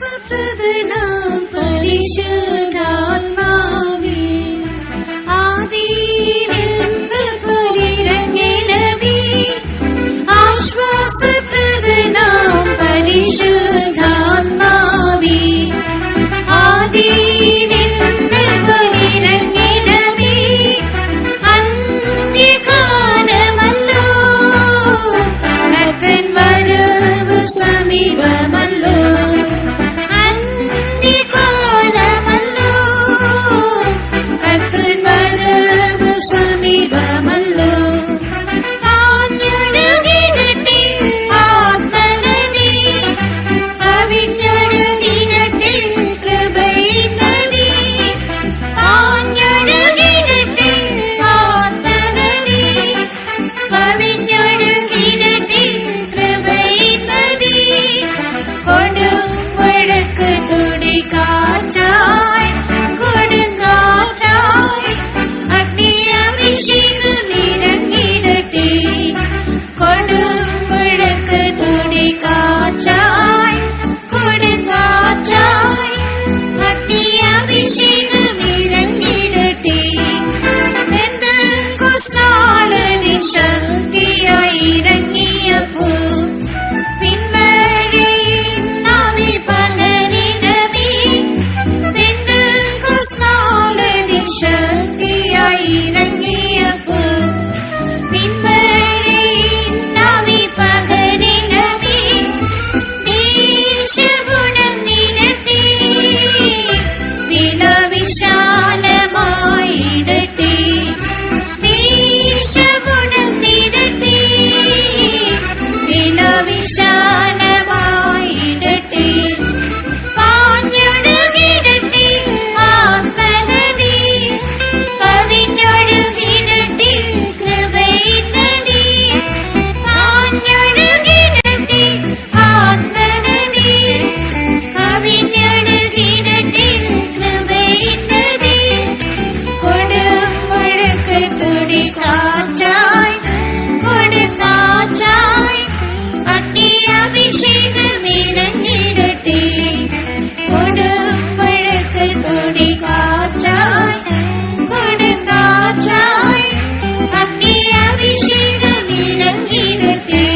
ആശ്വാസപ്രദനാം പരിശുദ്ധാത്മാവേ, ആദിയിലെന്ന് പരിരംഗണമേ. ആശ്വാസപ്രദനാം പരിശുദ്ധാത്മാവേ, ആദിയിലെന്ന് പരിരംഗണമേ. അന്ത്യകാലമല്ലോ, കർത്തൻ വരവ് സമീപമല്ലോ. അന്ത്യകാലമല്ലോ, കർത്തൻ വരവ് സമീപമല്ലോ. ആഞ്ഞൊഴുകിടട്ടെ ആത്മനദി, കവിഞ്ഞൊഴുകിടട്ടെ കൃപയിൻ നദി. ആഞ്ഞൊഴുകിടട്ടെ ആത്മനദി, കവിഞ്ഞൊഴുകിടട്ടെ കൃപയിൻ നദി. കൊടുംവഴക്ക് തുടിക്കാറ്റായി കൊടുങ്കാറ്റായി അഗ്നിയഭിഷേകമിറങ്ങിടട്ടെ. കൊടുംവഴക്ക് തുടിക്കാറ്റായി കൊടുങ്കാറ്റായി അഗ്നിയഭിഷേകമിറങ്ങിടട്ടെ. പെന്തക്കോസ്താളിൻ ശക്തിയായി ഇറങ്ങിയപ്പോ പിൻവഴിയിൽ നാവിൽ പകരിടമേ. പെന്തക്കോസ്താളിൻ ശക്തിയായി ഇറങ്ങിയപ്പോ പിൻവഴിയിൽ നാവിൽ പകരിടമേ. ദേശഗുണം നിരട്ടെ, വില വിശാലമായിടട്ടെ. ദേശഗുണം നിരട്ടെ, വില വിശാലമായിടട്ടെ. പാഞ്ഞൊഴുകിടട്ടെ ആത്മനദി, കവിഞ്ഞൊഴുകിടട്ടെ കൃപയിൻ നദി. പാഞ്ഞൊഴുകിടട്ടെ ആത്മനദി, കവിഞ്ഞൊഴുകിടട്ടെ കൃപയിൻ നദി. കൊടുംവഴക്ക് തുടിക്കാറ്റായി കൊടുങ്കാറ്റായി അഗ്നിയഭിഷേകമിറങ്ങിടട്ടെ. കൊടുംവഴക്ക് തുടിക്കാറ്റായി കൊടുങ്കാറ്റായി അഗ്നിയഭിഷേകമിറങ്ങിടട്ടെ.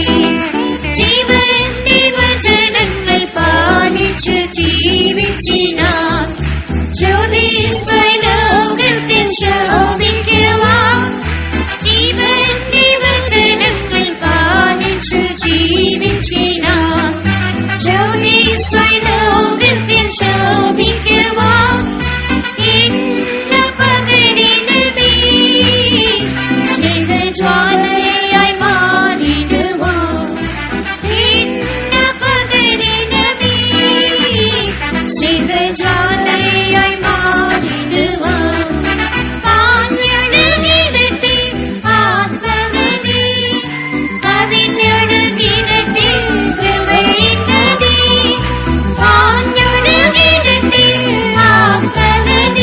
ജീവന്റെ വചനങ്ങൾ പാലിച്ചു ജീവിച്ചിനാൻ ജ്യോതിസ്വലോകത്തിൽ ശോഭിക്കുവാൻ. ജീവന്റെ വചനങ്ങൾ പാലിച്ചു ജീവിച്ചിനാൻ ജ്യോതിസ്വലോകത്തിൽ ശോഭിക്കുവാൻ. എന്ന പകരിടമേ, സ്നേഹജ്വാലയായി മാറിടുവാൻ. എന്ന പകരിടമേ, സ്നേഹജ്വാലയായി മാറിടുവാൻ. പാഞ്ഞൊഴുകിടട്ടെ ആത്മനദി, കവിഞ്ഞൊഴുകിടട്ടെ കൃപയിൻ നദി. പാഞ്ഞൊഴുകിടട്ടെ ആത്മനദി,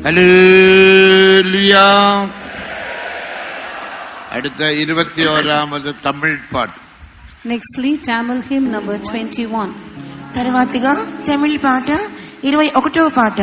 அல்லேலூயா. அடுத்த 21வது தமிழ் பாட்டு. Nextly, Tamil hymn number 21. తర్వాతగా తమిళ పాట 21వ పాట.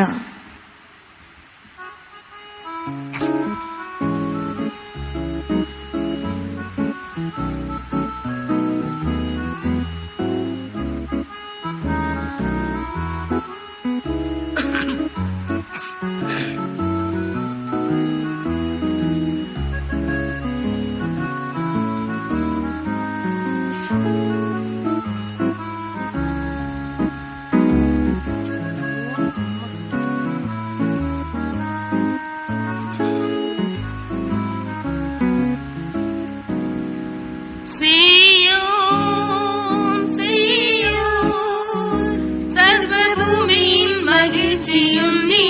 சீயோன், சீயோன், சர்வபூமியின் மகிழ்ச்சியும் நீ.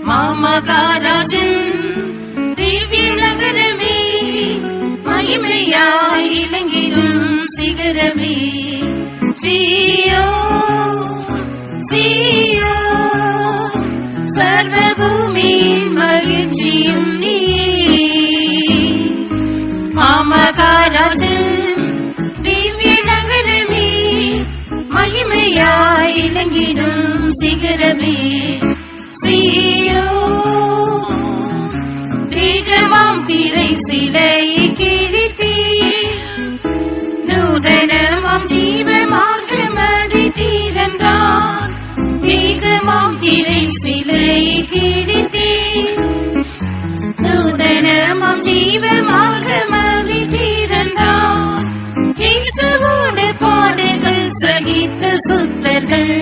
மாமகாராஜன் திவ்ய நகரமே, மகிமையாய் இலங்கிடும் சிகரமே. சீயோன், சீயோன், சர்வபூமியின் மகிழ்ச்சியும் நீ. மாமகாராஜன் திவ்ய நகரமே, மகிமையாய் இலங்கிடும் சிகரமே. சீயோன், தேஜமாம் திரை சிலையை கிழித்தே, நூதனமாம் ஜீவ மார்க்கமதை தீரன்றார். தேகமாம் திரை சிலையை கிழித்தே, நூதனமாம் ஜீவ மார்க்கமதை தீரன்றார். இயேசுவோடு பாடுகள் சகித்த சுத்தர்கள்,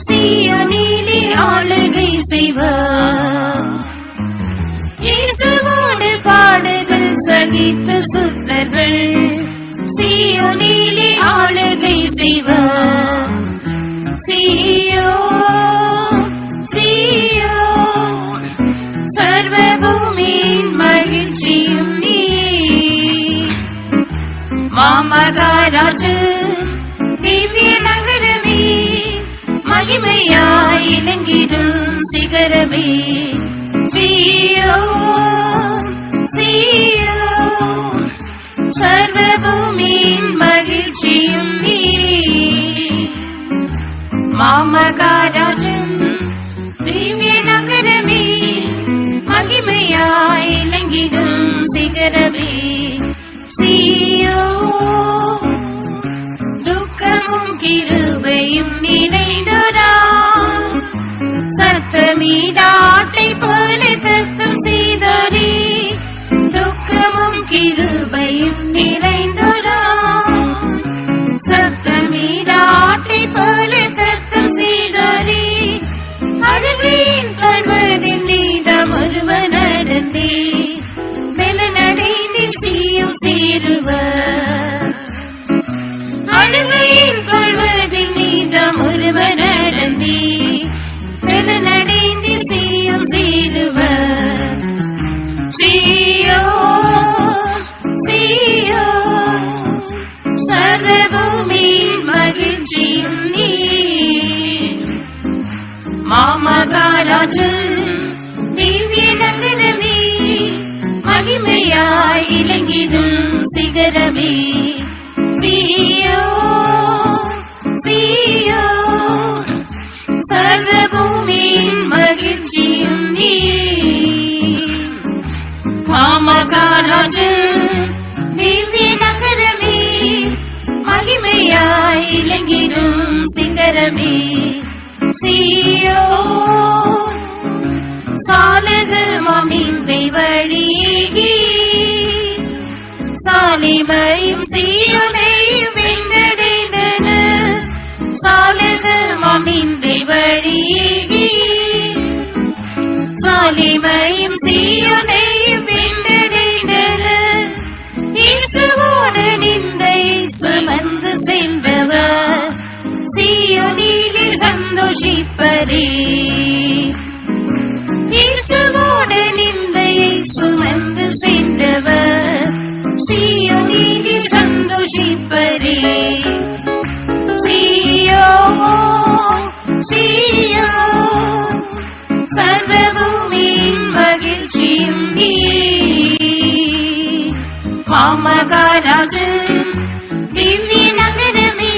சீயோனிலே ஆளுகை செய்வார். இயேசுவோடு பாடுகள் சகித்த சுத்தர்கள், சீயோனிலே ஆளுகை செய்வார். சீயோன், சீயோன், சர்வபூமியின் மகிழ்ச்சியும் நீ. மாமகாராஜன் திவ்ய நகரமே, மகிமையாய் இலங்கிடும் சிகரமே. சீயோன், சீயோன், சர்வபூமியின் மகிழ்ச்சியும் நீ. மாமகாராஜன் திவ்ய நகரமே, மகிமையாய் இலங்கிடும் சிகரமே. சீயோன், துக்கமும் கிருபையும் நிறைந்தோராம், சத்தமிடாட்டை போல தத்தம் செய்தோரே. துக்கமும் கிருபையும் நிறைந்தோராம், சத்தமிடாட்டை போல தத்தம் செய்தோரே. அழுகையின் கல்வதில் நீதம் ஒருவன் நடந்தே, மெலனடைந்து சீயும் சேருவர். அழுகையின் கொள்வதில் நீதம் ஒருவர் நடந்தே, மெலனடைந்து சீயும் சேருவர். சீயோன், சீயோன், சர்வபூமியின் மகிழ்ச்சியும் நீ. மாமகாராஜன் திவ்ய நகரமே, மகிமையாய் இலங்கிடும் சிகரமே. சீயோன், சீயோன், சர்வபூமியின் மகிழ்ச்சியும் நீ. மாமகாராஜன் திவ்ய நகரமே, மகிமையாய் இலங்கிடும் சிகரமே. சீயோன், சாலகமாம் நிந்தை வழியே, சாலிமையும் சீயோனையும் வென்றடைந்தன. சாலகமாம் நிந்தை வழியே, சாலிமையும் சீயோனையும் வென்றடைந்தன. இயேசுவோடு நிந்தை சுமந்து சென்றவர், சீயோனிலே சந்தோஷிப்பரே. இயேசுவோடு நிந்தையை சுமந்து சென்றவர், சீயோனிலே சந்தோஷிப்பரே. சீயோன், சீயோன், செய்யும் நீ மாமகாராஜன் திவ்ய நகரமே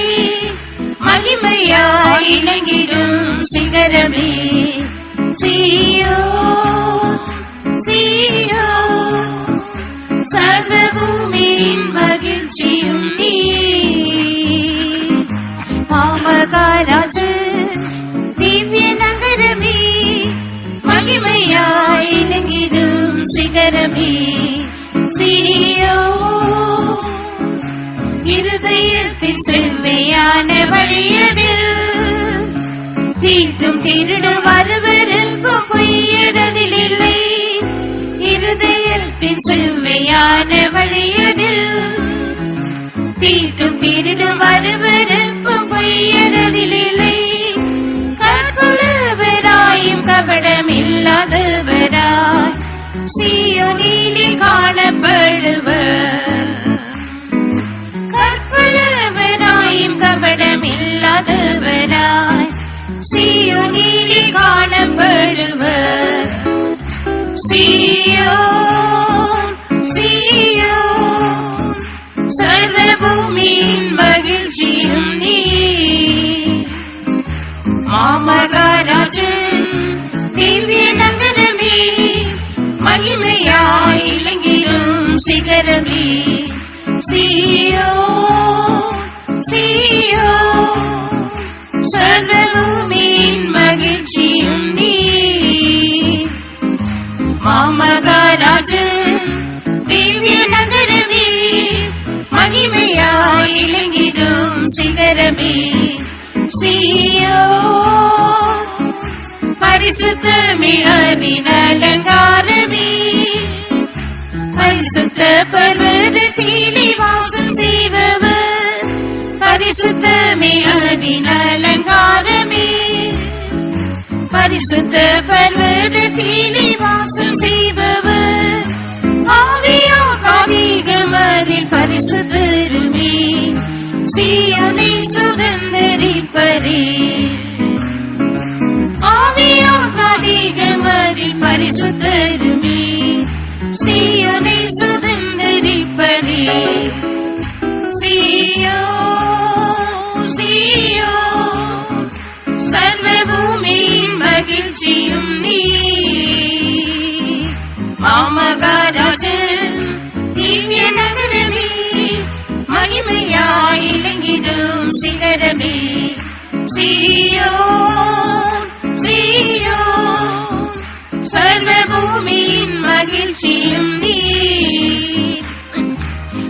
மகிமையாய் இணங்கிடும் சிகரமே சீயோன் சீயோன் சர்வபூமியின் மகிழ்ச்சியும் நீ மாமகாராஜன் திவ்ய நகரமே மகிமையாய் இணங்கிடும் சிகரமே சீயோன் இருதயத்தின் செவ்வையான வழியதில் தீட்டும் திருடும் அருவருப்பும் பொய்யறதில் இல்லை இருதயத்தின் செவ்வையான வழியதில் தீட்டும் திருடும் அருவருப்பும் பொய்யறதில் இல்லை கற்புள்ளவராயும் கபடமில்லாதவராய் சீயோனில் காணப்படுவர் கற்புள்ளவராயும் கபடமில்லாதவராய் சீயோனில் காணப்படுவர் சீயோன் சீயோன் சர்வபூமியின் மகிழ்ச்சியும் நீ மாமகாராஜன் திவ்ய நகரமே மகிமையாய் இலங்கிடும் சிகரமே சீயோன் சீயோன் சர்வபூமியின் மகிழ்ச்சியும் நீ மாமகாராஜன் திவ்ய நகரமே மகிமையாய் இலங்கிடும் சிகரமே சீயோன் பரிசுத்தமே அதின் அலங்காரமே பரிசுத்த பர்வதத்திலே வாசம் செய்பவர் பரிசுத்தமே அதின் அலங்காரமே பரிசுத்த பர்வதத்திலே வாசம் செய்பவர் ஆவியார் அதிகம் அதில் பரிசுத்தருமே சீயோனை சுதந்தரிப்பரே ஆவியார் அதிகம் அதில் பரிசுத்தருமே சீயோனை சுதந்தரிப்பரே சீயோன் சீயோன் சர்வபூமியின் மகிழ்ச்சியும் நீ மாமகாராஜன் திவ்ய நகரமே மகிமையாய் இலங்கிடும் சிகரமே சீயோன் சீயோன் சர்வபூமியின் மகிழ்ச்சியும் நீ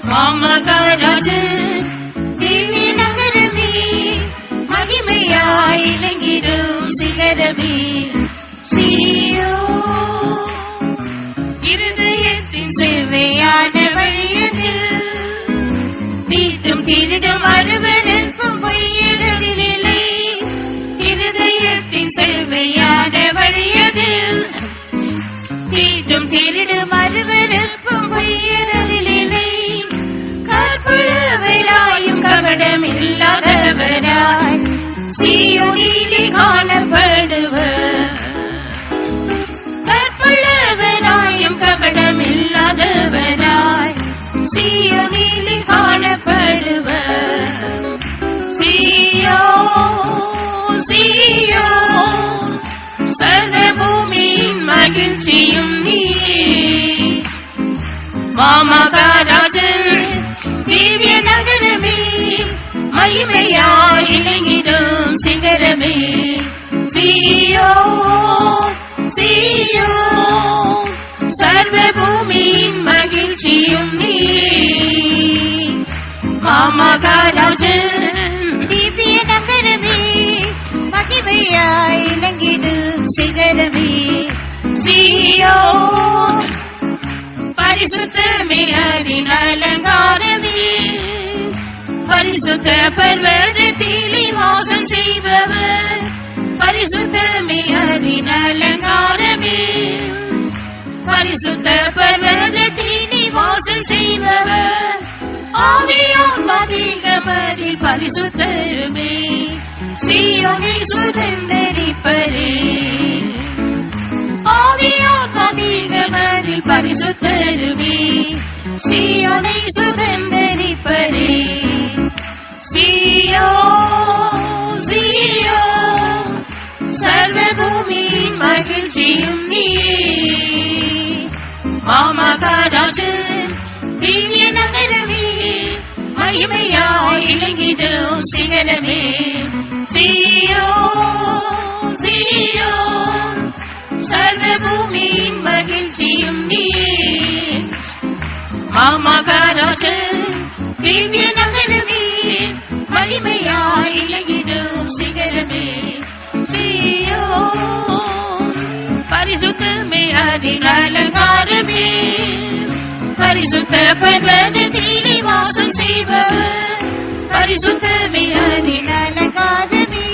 மாமகாராஜன் திவ்ய நகரமே மகிமையாய் இலங்கிடும் சிகரமே சீயோன் இருதயத்தின் செவ்வையான வழியதில் தீட்டும் திருடும் அருவருப்பும் பொய்யறதில் இல்லை இருதயத்தின் செவ்வையான வழியதில் தீட்டும் திருடும் அருவருப்பும் பொய்யறதில் இல்லை கற்புள்ளவராயும் கபடமில்லாதவராய் சீயோனில் காணப்படுவர் கற்புள்ளவராயும் கபடமில்லாதவராய் சீயோனில் காணப்படுவர் சீயோன் சீயோன் சர்வபூமியின் மகிழ்ச்சியும் நீ மாமகாராஜன் திவ்ய நகரமே மகிமையாய் இலங்கிடும் சிகரமே சீயோன் சீயோன் சர்வபூமியின் மகிழ்ச்சியும் நீ மாமகாராஜன் திவ்ய நகரமே மகிமையாய் இலங்கிடும் சிகரமே சீயோன் பரிசுத்தமே அதின் அலங்காரமே பரிசுத்த பர்வதத்திலே வாசம் செய்பவர் பரிசுத்தமே அதின் அலங்காரமே பரிசுத்த பர்வதத்திலே வாசம் செய்பவர் ஆவியார் அதிகமதில் பரிசுத்தருமே சீயோனை சுதந்தரிப்பரே ஆவியார் அதிகமதில் பரிசுத்தருமே சீயோனை சுதந்தரிப்பரே சீயோ சீயோ சர்வபூமியின் மகிழ்ச்சியும் நீ மாமகாராஜன் திவ்ய நகரமே மகிமையாய் இலங்கிடும் சிகரமே சீயோ சீயோ சர்வபூமியின் மகிழ்ச்சியும் நீ மாமகாராஜன் திவ்ய நகரமே மகிமையாய் இலங்கிடும் சிகரமே சீயோ பரிசுத்தமே அதில் அலங்காரமே பரிசுத்த பர்வதத்திலே வாசம் செய்பவர் பரிசுத்தமே அதில் அலங்காரமே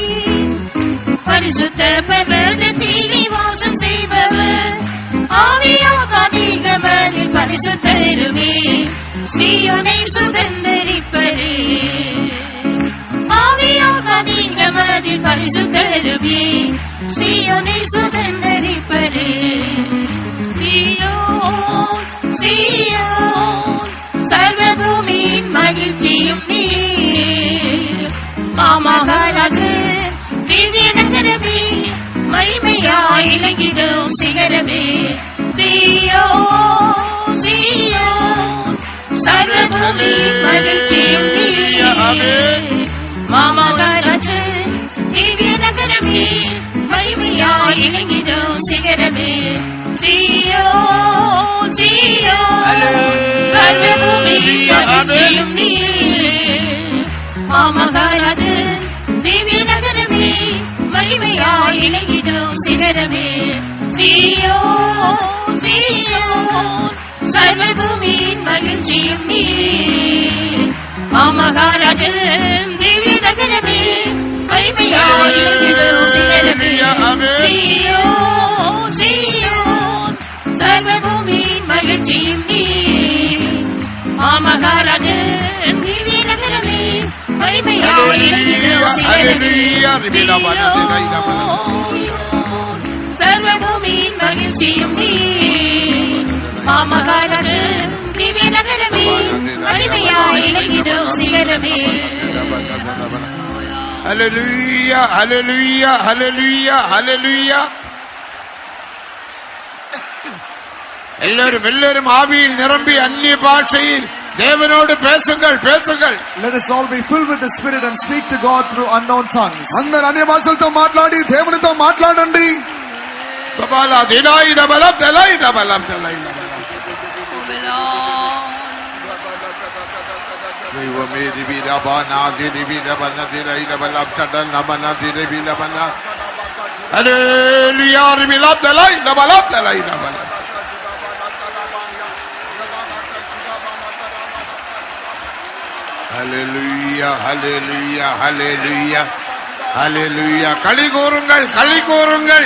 பரிசுத்த பர்வதத்திலே வாசம் செய்பவர் ஆவியாக அதிகமதில் பரிசுத்தருமே சீயோனை சுதந்தரிப்பரே ஆவியாக அதிகமதில் பரிசுத்தருமே சீயோனை சுதந்தரிப்பரே சீயோ சீயோ சர்வபூமியின் மகிழ்ச்சியும் நீ மாமகாராஜன் திவ்ய நகரமே மகிமையாய் இலங்கிடும் சிகரமே சீயோ சீயோ சர்வபூமியின் மகிழ்ச்சியும் நீ மாமகாராஜன் திவ்ய நகரமே மகிமையாய் இலங்கிடும் சிகரமே சீயோ சீயோ சர்வபூமியின் மகிழ்ச்சியும் நீ மாமகாராஜன் திவ்ய நகரமே மகிமையாய் இலங்கிடும் சிகரமே சீயோ சீயோ சர்வபூமியின் மகிழ்ச்சியும் நீ மாமகாராஜன் திவ்ய நகரமே மகிமையாய் இலங்கிடும் சிகரமே சீயோ சீயோ சர்வபூமியின் மகிழ்ச்சியும் நீ மாமகாராஜன் திவ்ய நகரமே மகிமையாய் இலங்கிடும் சிகரமே சர்வபூமியின் மகிழ்ச்சியும் நீ மாமகாராஜன் திவ்ய நகரமே மகிமையாய் இலங்கிடும் சிகரமே Hallelujah, hallelujah, hallelujah, hallelujah. எல்லாரும் ஆவியில் நிரம்பி அந்நிய பாஷையில் தேவனோடு பேசுங்கள் பேசுங்கள். Let us all be filled with the Spirit and speak to God through unknown tongues. అందరూ అన్య భాషలతో మాట్లాడి దేవునితో మాట్లాడండి. సబాలా దినాయి దబలం దలై దబలం దలై దబలం. దైవమే దివిలా బానా దివిలా బనా దిలై దబలం చడల్ నబనా దివిలా బనా. హల్లెలూయా దివిలా దలై దబలం దలై దబలం. Hallelujah, hallelujah, hallelujah, hallelujah. களி கூறுங்கள் களி கூறுங்கள்.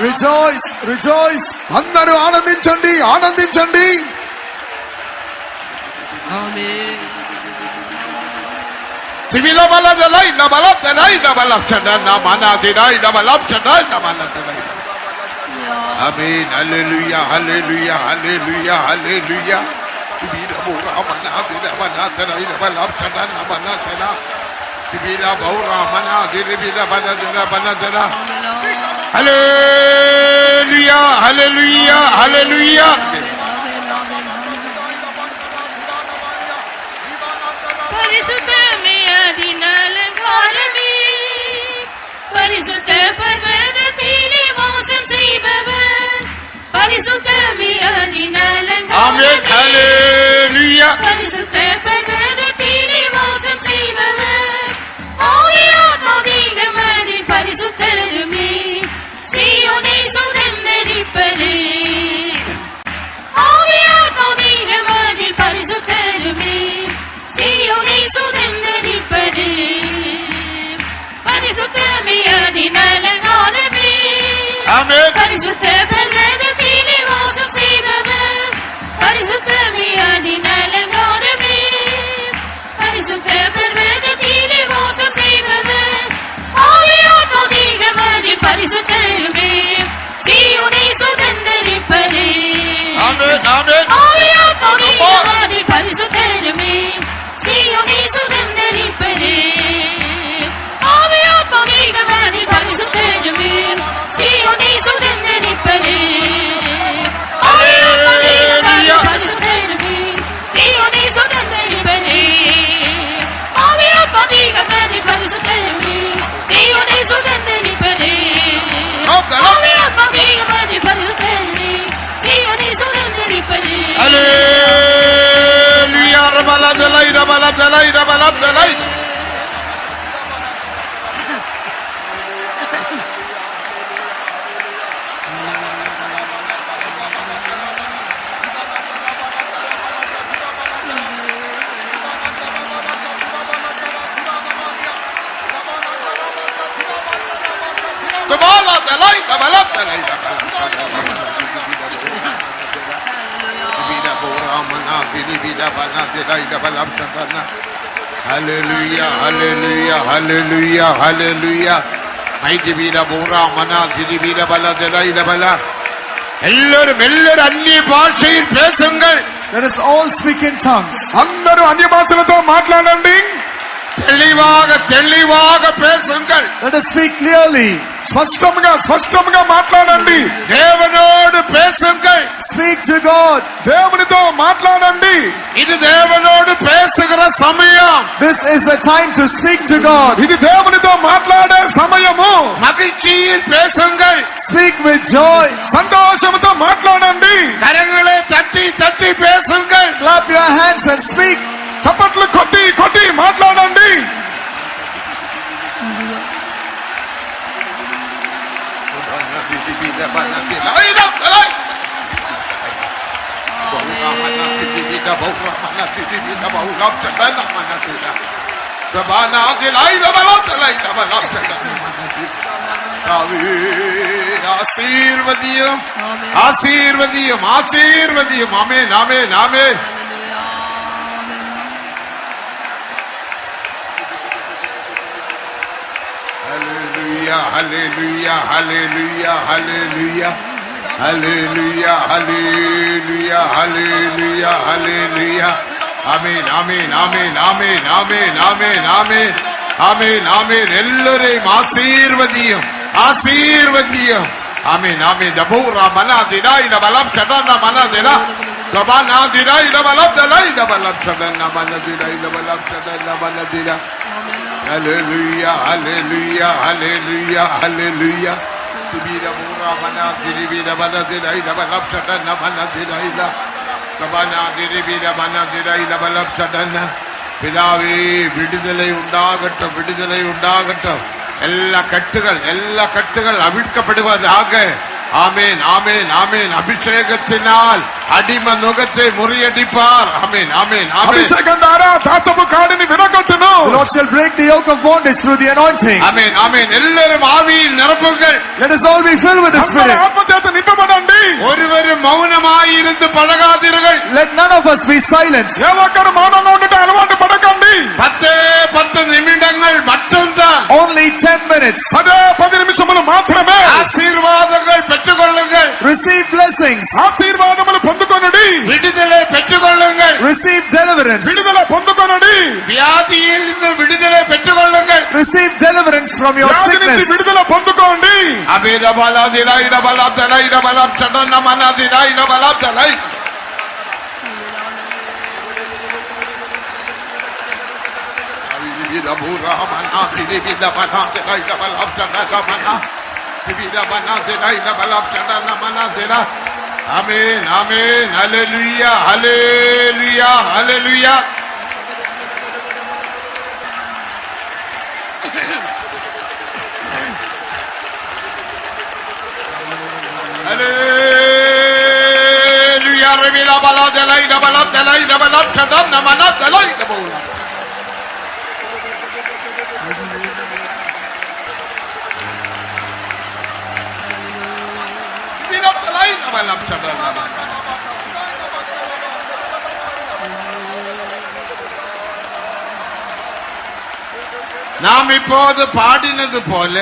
Rejoice, rejoice. అందరూ ఆనందించండి ఆనందించండి. ఆమేన్. Sibila baladalai na baladalai na balapchana na manadinai na balapchana na manadinai. Amen. Hallelujah, hallelujah, hallelujah, hallelujah. Sibila bura manadina manadinai na balapchana na manadina. Sibila bura manadina manadina manadina. Hallelujah, hallelujah, hallelujah. பரிசுத்தமே அதினலங்காரமே பரிசுத்த பர்வதத்திலே வாசம் செய்பவர் பரிசுத்தமே அதினலங்காரமே Hallelujah. பரிசுத்த பர்வதத்திலே வாசம் செய்பவர் ஆவியாத்மாதிகமதில் பரிசுத்தருமே சீயோனை சுதந்தரிப்பரே ஆவியாத்மாதிகமதில் பரிசுத்தருமே சீயோனை சுதந்தரிப்பரே பரிசுத்தமே அதினலங்காரமே Amen. பரிசுத்த பர்வதத்திலே வாசம் செய்பவர் பரிசுத்தமே அதினலங்காரமே பரிசுத்த பர்வதத்திலே வாசம் செய்பவர் ஆவியாத்மாதிகமதில் பரிசுத்தருமே சீயோனை சுதந்தரிப்பரே Kabala dalai dabala dalai dabala. Vida bora mana dili vida bana dalai dabala shadana. Hallelujah, hallelujah, hallelujah, hallelujah. Mighty vida bora mana dili vida bala dalai dabala. எல்லாரும் அந்நிய பாஷையில் பேசுங்கள். Let us all speak in tongues. అందరూ అన్య భాషలతో మాట్లాడండి. தெளிவாக பேசுங்கள். Let us speak clearly. స్పష్టంగా మాట్లాడండి. தேவனோடு பேசுங்கள். Speak to God. దేవునితో మాట్లాడండి. இது தேவனோடு பேசுகிற சமயம். This is the time to speak to God. ఇది దేవునితో మాట్లాడే సమయము. மகிழ்ச்சியில் பேசுங்கள். Speak with joy. సంతోషంతో మాట్లాడండి. கரங்களை தட்டி பேசுங்கள். Clap your hands and speak. చప్పట్లు కొట్టి మాట్లాడండి. ஆசீர்வதியும் ஆசீர்வதியும் ஆசீர்வதியும். ஆமென் ஆமென் ஆமென். Hallelujah, hallelujah, hallelujah, hallelujah, hallelujah, hallelujah, hallelujah, hallelujah. Amen, amen, amen, amen, amen, amen, amen, amen, amen. எல்லாரையும் ஆசீர்வதியும் ஆசீர்வதியும். Amen, amen. Dabura manadina ila balam chadana manadina. Labana dina ila balam dina ila balam chadana manadina ila balam chadana manadina. Hallelujah, hallelujah, hallelujah, hallelujah. Tibira mura manadina ila manadina ila balam chadana manadina ila. Labana dina manadina ila balam chadana. பிதாவே விடுதலை உண்டாகட்டும், விடுதலை உண்டாகட்டும். எல்லா கட்டுகள் அவிழ்க்கப்படுவதாக. ஆமென் ஆமென் ஆமென். அபிஷேகத்தினால் அடிம நுகத்தை முறியடிப்பார். ஆமென் ஆமென் ஆமென். అభిషేకం ద్వారా తాతపు కాడిని విరగొట్టును. The Lord shall break the yoke of bondage through the anointing. ஆமென் ஆமென். எல்லாரும் ஆவியில் நிரப்புங்கள். Let us all be filled with the Spirit. ஆத்ம చేత నింపబడండి. ஒருவரும் మౌనமாய் இருந்து பழகாதீர்கள். Let none of us be silent. ఏ ఒక్కరు మౌనంగా ఉండటం అలవాటు పడకండి. 10 నిమిషங்கள் மட்டும்தான். Only 10 minutes. 10 నిమిషములు మాత్రమే. ఆశీర్వాదங்கள் பெற்றுக்கொள்ளுங்கள். Receive blessings. ఆశీర్వాదములు పొందుకొనుడి. విడుదலை பெற்றுக்கொள்ளுங்கள். Receive deliverance. విడుదల పొందుకొనుడి. వ్యాధిயில் இருந்து విడుదலை பெற்றுக்கொள்ளுங்கள். Receive deliverance from your sickness. విడుదల పొందుకోండి. అబేదబలాదిలా ఇదబలాదలా ఇదబలాం చదనమనాదిలా ఇదబలాదలా. Amen, amen, hallelujah, hallelujah, hallelujah. Hallelujah, revila baladela ida baladela ida balad chadana manadela ida bola. நாம் இப்போது பாடினது போல,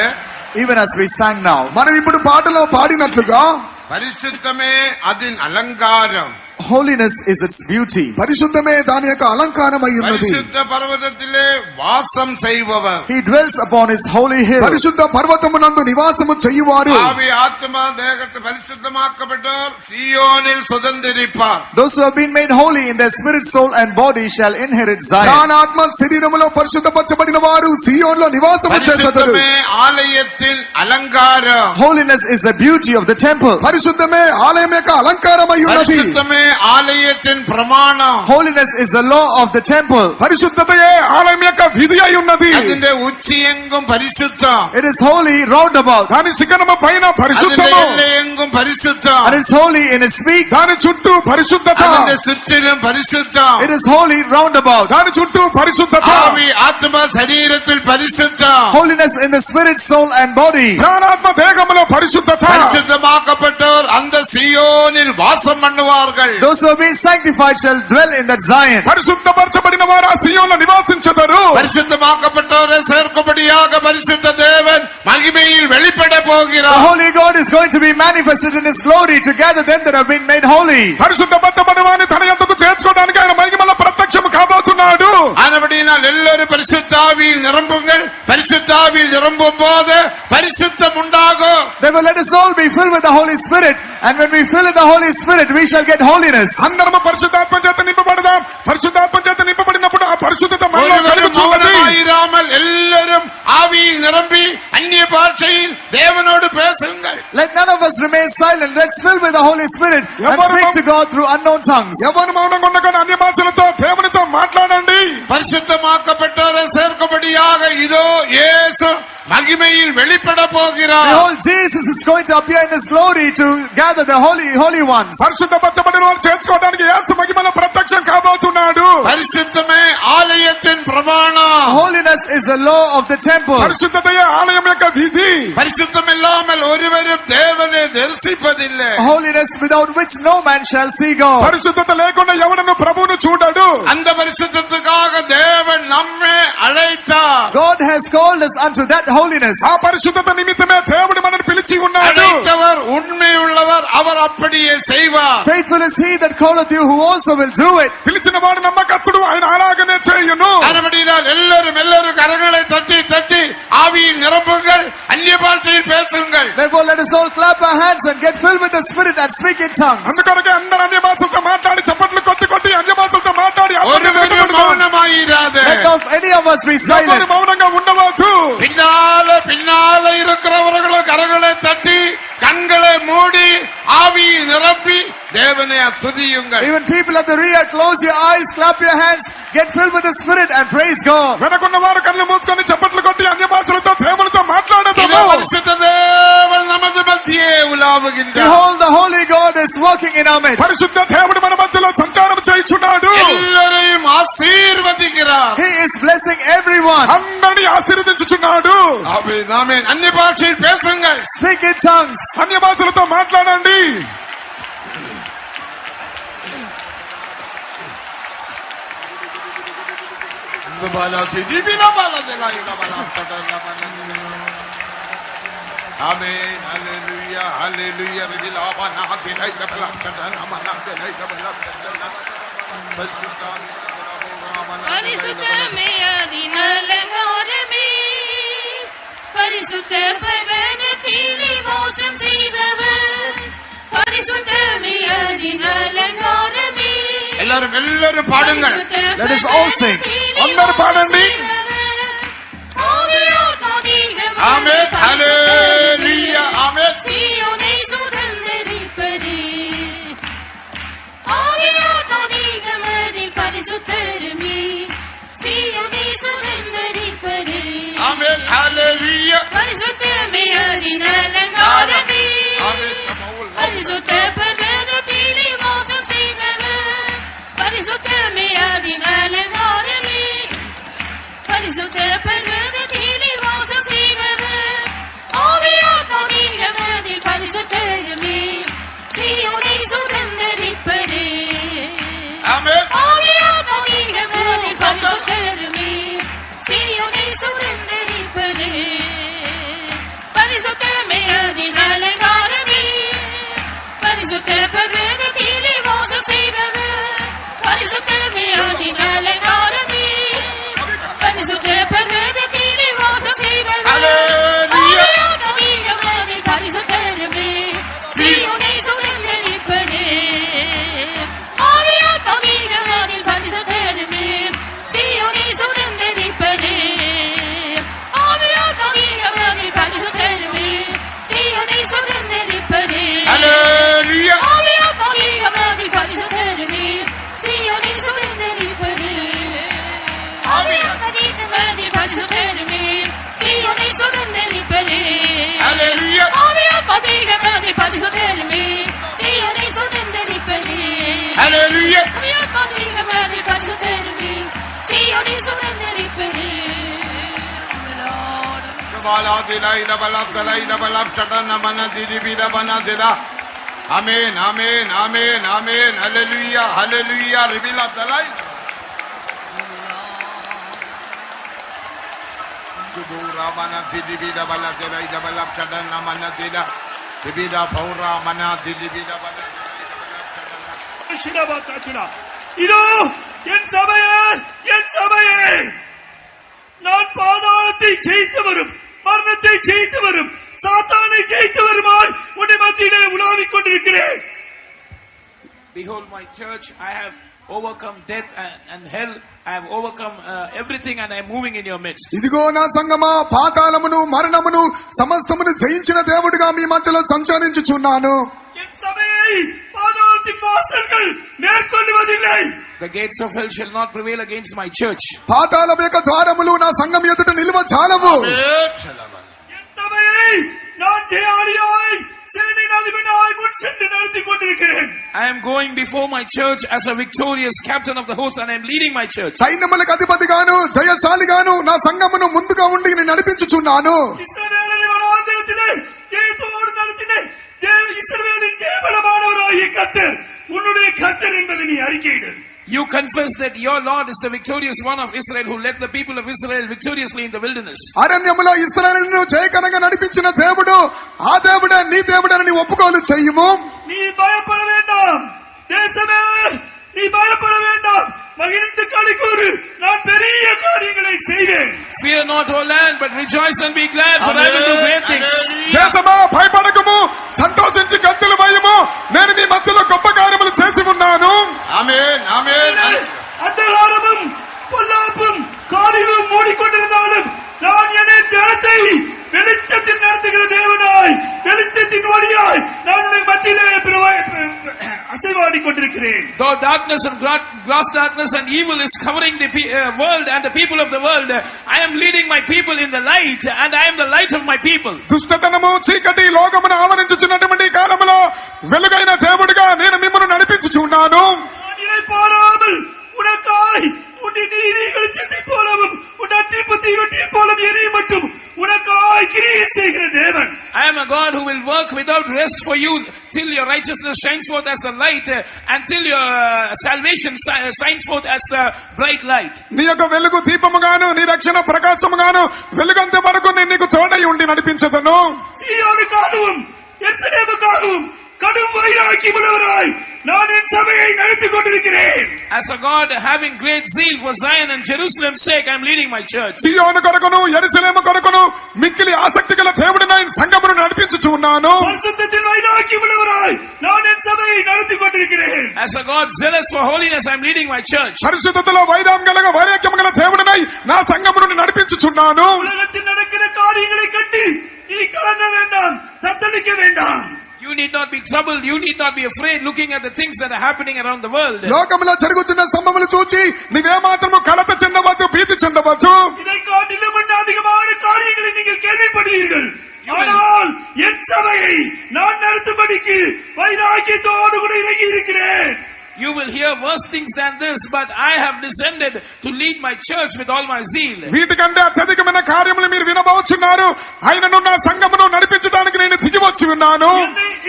even as we sang now, మనం ఇప్పుడు పాటలో పాడినట్లుగా, పరిశుద్ధమే అదిన్ అలంకారం. Holiness is its beauty. పరిశుద్ధమే దాని యొక్క అలంకారమై ఉన్నది. పరిశుద్ధ పర్వతத்திலே వాసం செய்பவர். He dwells upon his holy hill. పరిశుద్ధ పర్వతమునందు నివాసము చేయువారు. ఆవి ఆత్మ దేహత పరిశుద్ధమాக்கப்பட்டோர் సీయోనిల్ సుగంధిరిపార్. Those who have been made holy in their spirit, soul and body shall inherit Zion. దాన ఆత్మ శరీరములో పరిశుద్ధపరచబడిన వారు సియోనులో నివాసము చేస్తారు. పరిశుద్ధమే ఆలయத்தின் అలంకారం. Holiness is the beauty of the temple. పరిశుద్ధమే ఆలయం యొక్క అలంకారమై ఉన్నది. పరిశుద్ధమే ఆలయத்தின் ప్రమాణం. Holiness is the law of the temple. పరిశుద్ధతయే ఆలయం యొక్క విధి అయి ఉన్నది. അതിന്റെ ഉച്ചിയെങ്കും പരിശുദ്ധം. It is holy round about. దాని శిఖరము పైన അതിന്റെ పరిశుద్ధము, എല്ലയെങ്കും പരിശുദ്ധം. And it's holy in its feet. దాని చుట్టూ పరిశుద్ధత, അതിന്റെ ചുറ്റിലും പരിശുദ്ധം. It is holy round about. దాని చుట్టూ పరిశుద్ధత, ആവി ആത്മ ശരീരത്തിൽ പരിശുദ്ധം. Holiness in the spirit, soul and body. ప్రాణాత్మ దేహములో పరిశుద్ధత. പരിശുദ്ധമാക്കപ്പെട്ടവർ അന്ത സിയോനിൽ വാസം பண்ணுவார்கள். Those who have been sanctified shall dwell in that Zion. పరిశుద్ధపరచబడిన వారు ఆ సియోనులో నివాసించెదరు. പരിശുദ്ധമാക്കപ്പെട്ടവരെ சேர்க்கும்படியாக பரிசுத்த தேவன் மகிமையில் வெளிப்பட The போகிறார். holy God is going to be manifested in his glory to gather them that have been made holy. పరిశుద్ధపరచబడిన వారిని తన యొద్దకు చేర్చుకోవడానికి ఆయన మహిమలో ప్రత్యక్షం కాబోతున్నాడు. ஆனபடியால் எல்லாரும் பரிசுத்தாவியில் நிரம்புங்கள். பரிசுத்தாவியில் நிரம்பும் போது பரிசுத்தம் உண்டாகும். Therefore let us all be filled with the Holy Spirit, and when we fill in the Holy Spirit we shall get holiness. అందరము పరిశుద్ధాత్మ చేత నింపబడదాం. పరిశుద్ధాత్మ చేత నింపబడినప్పుడు ఆ పరిశుద్ధత మనలో ஒருவரும் కలుగుచున్నది. மௌனமாயிராமல் எல்லாரும் ஆவியில் நிரம்பி அந்நிய பாஷையில் தேவனோடு பேசுங்கள். Let none of us remain silent. Let's fill with the Holy Spirit and speak to God through unknown tongues. ఎవరు మౌనంగా ఉండగానే అన్య భాషలతో దేవునితో మాట్లాడండి. பரிசுத்தமாக்கப்பட்டவரை சேர்க்கும்படியாக இதோ இயேசு மகிமையில் வெளிப்பட போகிறார். Behold, Jesus is going to appear in his glory to gather the holy ones. పరిశుద్ధపరచబడిన వారు చేర్చుకోవడానికి యేసు మహిమలో ప్రత్యక్షం కాబోతున్నాడు. பரிசுத்தமே ஆலயத்தின் பிரமாணம். Holiness is the law of the temple. పరిశుద్ధతయే ఆలయం యొక్క విధి. பரிசுத்தம் இல்லாமல் ஒருவரும் தேவனை தரிசிப்பதில்லை. Holiness without which no man shall see God. పరిశుద్ధత లేకుండా ఎవడను ప్రభువును చూడడు. அந்த பரிசுத்தத்துக்காக தேவன் நம்மை அழைத்தார். God has called us unto that holiness. ఆ పరిశుద్ధత నిమిత్తమే దేవుడు మనల్ని పిలిచి ఉన్నాడు. அழைத்தவர் உண்மையுள்ளவர், அவர் அப்படியே செய்வார். Faithful is he that calleth you, who also will do it. పిలిచిన వాడు నమ్మకస్తుడు, ఆయన అలాగనే చేయును. ஆனபடியால் எல்லாரும் கரங்களை தட்டி தட்டி ஆவியில் நிரப்புங்கள், அந்நிய பாஷையில் பேசுங்கள். Therefore let us all clap our hands and get filled with the Spirit and speak in tongues. అందుకొరకే అందరూ అన్య భాషలతో మాట్లాడి చప్పట్లు కొట్టి కొట్టి అన్య భాషలతో మాట్లాడి ஒருவரும் மௌனமாயிராது. Let not any of us be silent. మౌనంగా ఉండవచ్చు. பின்னால இருக்கிறவர்களும் கரங்களை தட்டி கண்களை மூடி ஆவியில் நிரப்பி தேவனை துதியுங்கள். Even people at the rear, close your eyes, clap your hands, get filled with the Spirit and praise God. వెనకున్న వారు కళ్ళు మూసుకొని చప్పట్లు కొట్టి అన్య భాషలతో దేవునితో మాట్లాడతాము. பரிசுத்த தேவன் நமது மத்தியே உலாவுகின்றார். Behold, the holy God is working in our midst. పరిశుద్ధ దేవుడు మన మధ్యలో సంచారం చేయుచున్నాడు. எல்லாரையும் ஆசీర్వదింகிறார். He is blessing everyone. అందరిని ఆశీర్వదించుచున్నాడు. ஆமென் ஆமென். அந்நிய பாஷையில் பேசுங்கள். Speak in tongues. అన్య భాషలతో మాట్లాడండి. Amen. Hallelujah. Hallelujah. பரிசுத்தமே அதிநலங்காரமே, பரிசுத்த பர்வதத்திலே வாசம் செய்பவர், பரிசுத்தமே அதிநலங்காரமே. எல்லாரும் பாடுங்கள். Let us all sing. అందరూ పాడండి. Amen. Hallelujah. Amen. சீயோனை சுதந்தரிப்பதே, ஆவியாத்மதிகமதில் பரிசுத்தருமே, சீயோனை சுதந்தரிப்பதே. Amen. Hallelujah. பரிசுத்தமே அதிநலங்காரமே, Amen. பரிசுத்த பர்வதத்திலே வாசம் செய்பவர், பரிசுத்தமே அதிநலங்காரமே, பரிசுத்த பர்வதத்திலே வாசம் செய்பவர், ஆவியாத்மதிகமதில் பரிசுத்தருமே, சீயோனை சுதந்தரிப்பதே. Amen. ஆவியாத்மதிகமதில் பரிசுத்தருமே, சீயோனை சுதந்தரிப்பதே. பரிசுத்தமே அதிநலங்காரமே, பரிசுத்த பர்வதத்திலே வாசம் செய்பவர், பரிசுத்தமே அதிநலங்காரமே, பரிசுத்த பர்வதத்திலே வாசம் செய்பவர், Hallelujah. ஆவியாத்மதிகமதில் பரிசுத்தருமே, சீயோனை சுதந்தரிப்பதே. ஆவியாத்மதிகமதில் பரிசுத்தருமே, சீயோனை சுதந்தரிப்பதே. ஆவியாத்மதிகமதில் பரிசுத்தருமே, சீயோனை சுதந்தரிப்பதே. Hallelujah. ஆவியாத்மதிகமதில் பரிசுத்தருமே, சீயோனை சுதந்தரிப்பதே. Amen, amen, amen, amen. Hallelujah, hallelujah. Reveal of the light. Subura mana zidibida bala dela ida bala chadana mana dela. Dibida paura mana zidibida bala dela. இதோ என் சபையே நான் பாதாளத்தை ஜெயித்து வரும், மரணத்தை ஜெயித்து வரும், சாத்தானை ஜெயித்து வருமாய் உன்னை மத்தியிலே உலாவிக் கொண்டிருக்கிறேன். Behold my church, I have overcome death and hell. I have overcome everything and I am moving in your midst. ఇదిగో నా సంగమా పాతాళమును మరణమును సమస్తమును జయించిన దేవుడిగా మీ మధ్యలో సంచరించుచున్నాను. என் சபையை பாதாளத்தின் வாசல்கள் மேற்கொள்வதில்லை. The gates of hell shall not prevail against my church. పాతాళం యొక్క ద్వారములు నా సంఘం ఎదుట నిలువ చాలవు. என் சபையை நான் ஜெயாளியாய் சேனாதிபதியாய் முன் சென்று நடத்திக் கொண்டிருக்கிறேன். I am going before my church as a victorious captain of the host and I am leading my church. సైన్యములకు అధిపతిగాను జయశాలిగాను నా సంఘమును ముందుగా ఉండి నడిపించుచున్నాను. இஸ்ரவேலின் வனாந்திரத்திலே ஜெயத்தோடு நடத்தின இஸ்ரவேலின் கேவலமானவராகிய கர்த்தர் உன்னுடைய கர்த்தர் என்பதை நீ அறிக்கையிடு. You confess that your Lord is the victorious one of Israel who led the people of Israel victoriously in the wilderness. అరణ్యములో ఇశ్రాయేలును జయకరంగా నడిపించిన దేవుడు ఆ దేవుడే నీ దేవుడని నీ ఒప్పుకోలు చెయ్యము. நீ பயப்பட வேண்டாம் தேசமே, நீ பயப்பட வேண்டாம், மகிழ்ந்து களிகூரு, நான் பெரிய காரியங்களை செய்வேன். Fear not, O land, but rejoice and be glad, for I will do great things. దేశమా భయపడకము, సంతోషించి గంతులు వేయము, నేను నీ మధ్యలో గొప్ప కార్యములు చేసి ఉన్నాను. Amen, amen. అంధకారமும் பொல்லாப்பும் காரியமும் மூடிக்கொண்டிருந்தாலும் நான் என் ஜனத்தை வெளிச்சத்தில் நடத்துகிற தேவனாய், வெளிச்சத்தின் வழியாய் நான் உன்னை மத்தியிலே அசைவாடிக் கொண்டிருக்கிறேன். Though darkness and gross darkness and evil is covering the world and the people of the world, I am leading my people in the light and I am the light of my people. దుష్టతనము చీకటి లోకమును ఆవరించుచున్నటువంటి కాలములో వెలుగైన దేవుడిగా నేను మిమ్మల్ని నడిపించుచున్నాను. பாராமல் உனக்காய் உன் நீதி வெளிச்சத்தை போலவும் உன் அற்றிப்பு தீவட்டியை போலவும் எரிய மட்டும் உனக்காய் கிரியை செய்கிற தேவன். I am a God who will work without rest for you till your righteousness shines forth as the light and till your salvation shines forth as the bright light. నీ యొక్క వెలుగు దీపముగాను నీ రక్షణ ప్రకాశముగాను వెలుగంత వరకు నేను నీకు తోడై ఉండి నడిపించదను. సీయోనుకాகவும் ఎరుసలేముకాகவும் கடும் வைராக்கியமுள்ளவராய் நான் என் சபையை நடத்திக் கொண்டிருக்கிறேன். As a God having great zeal for Zion and Jerusalem's sake, I am leading my church. సీయోను కొరకును యెరూషలేము కొరకును మిక్కిలి ఆసక్తి గల దేవుడిని సంఘమును నడిపించుచున్నాను. పరిశుద్ధத்தின் வைராக்கியமுள்ளவராய் நான் என் சபையை நடத்திக் கொண்டிருக்கிறேன். As a God zealous for holiness, I am leading my church. పరిశుద్ధతలో వైరాగ్యం గల దేవుడిని నా సంఘమును నడిపించుచున్నాను. ఉலகத்தில் நடக்கிற காரியங்களை கண்டு நீ கலங்க வேண்டாம், தத்தளிக்க வேண்டாம். You need not be troubled, you need not be afraid looking at the things that are happening around the world. లోకములో జరుగుతున్న సంభవములు చూచి నీవే మాత్రము కలత చెందవద్దు, భీతి చెందవద్దు. இதை காட்டிலும் அதிகமான காரியங்களை நீங்கள் கேள்விப்படுவீர்கள். ஆனால் என் சபையை நான் நடத்தும்படிக்கு வைராக்கியத்தோடு கூட இறங்கி இருக்கிறேன். You will hear worse things than this, but I have descended to lead my church with all my zeal. వీటికంటే అత్యధికమైన కార్యములు మీరు వినబోచున్నారు. ఆయనను నా సంఘమును నడిపించడానికి నేను దిగి వచ్చి ఉన్నాను.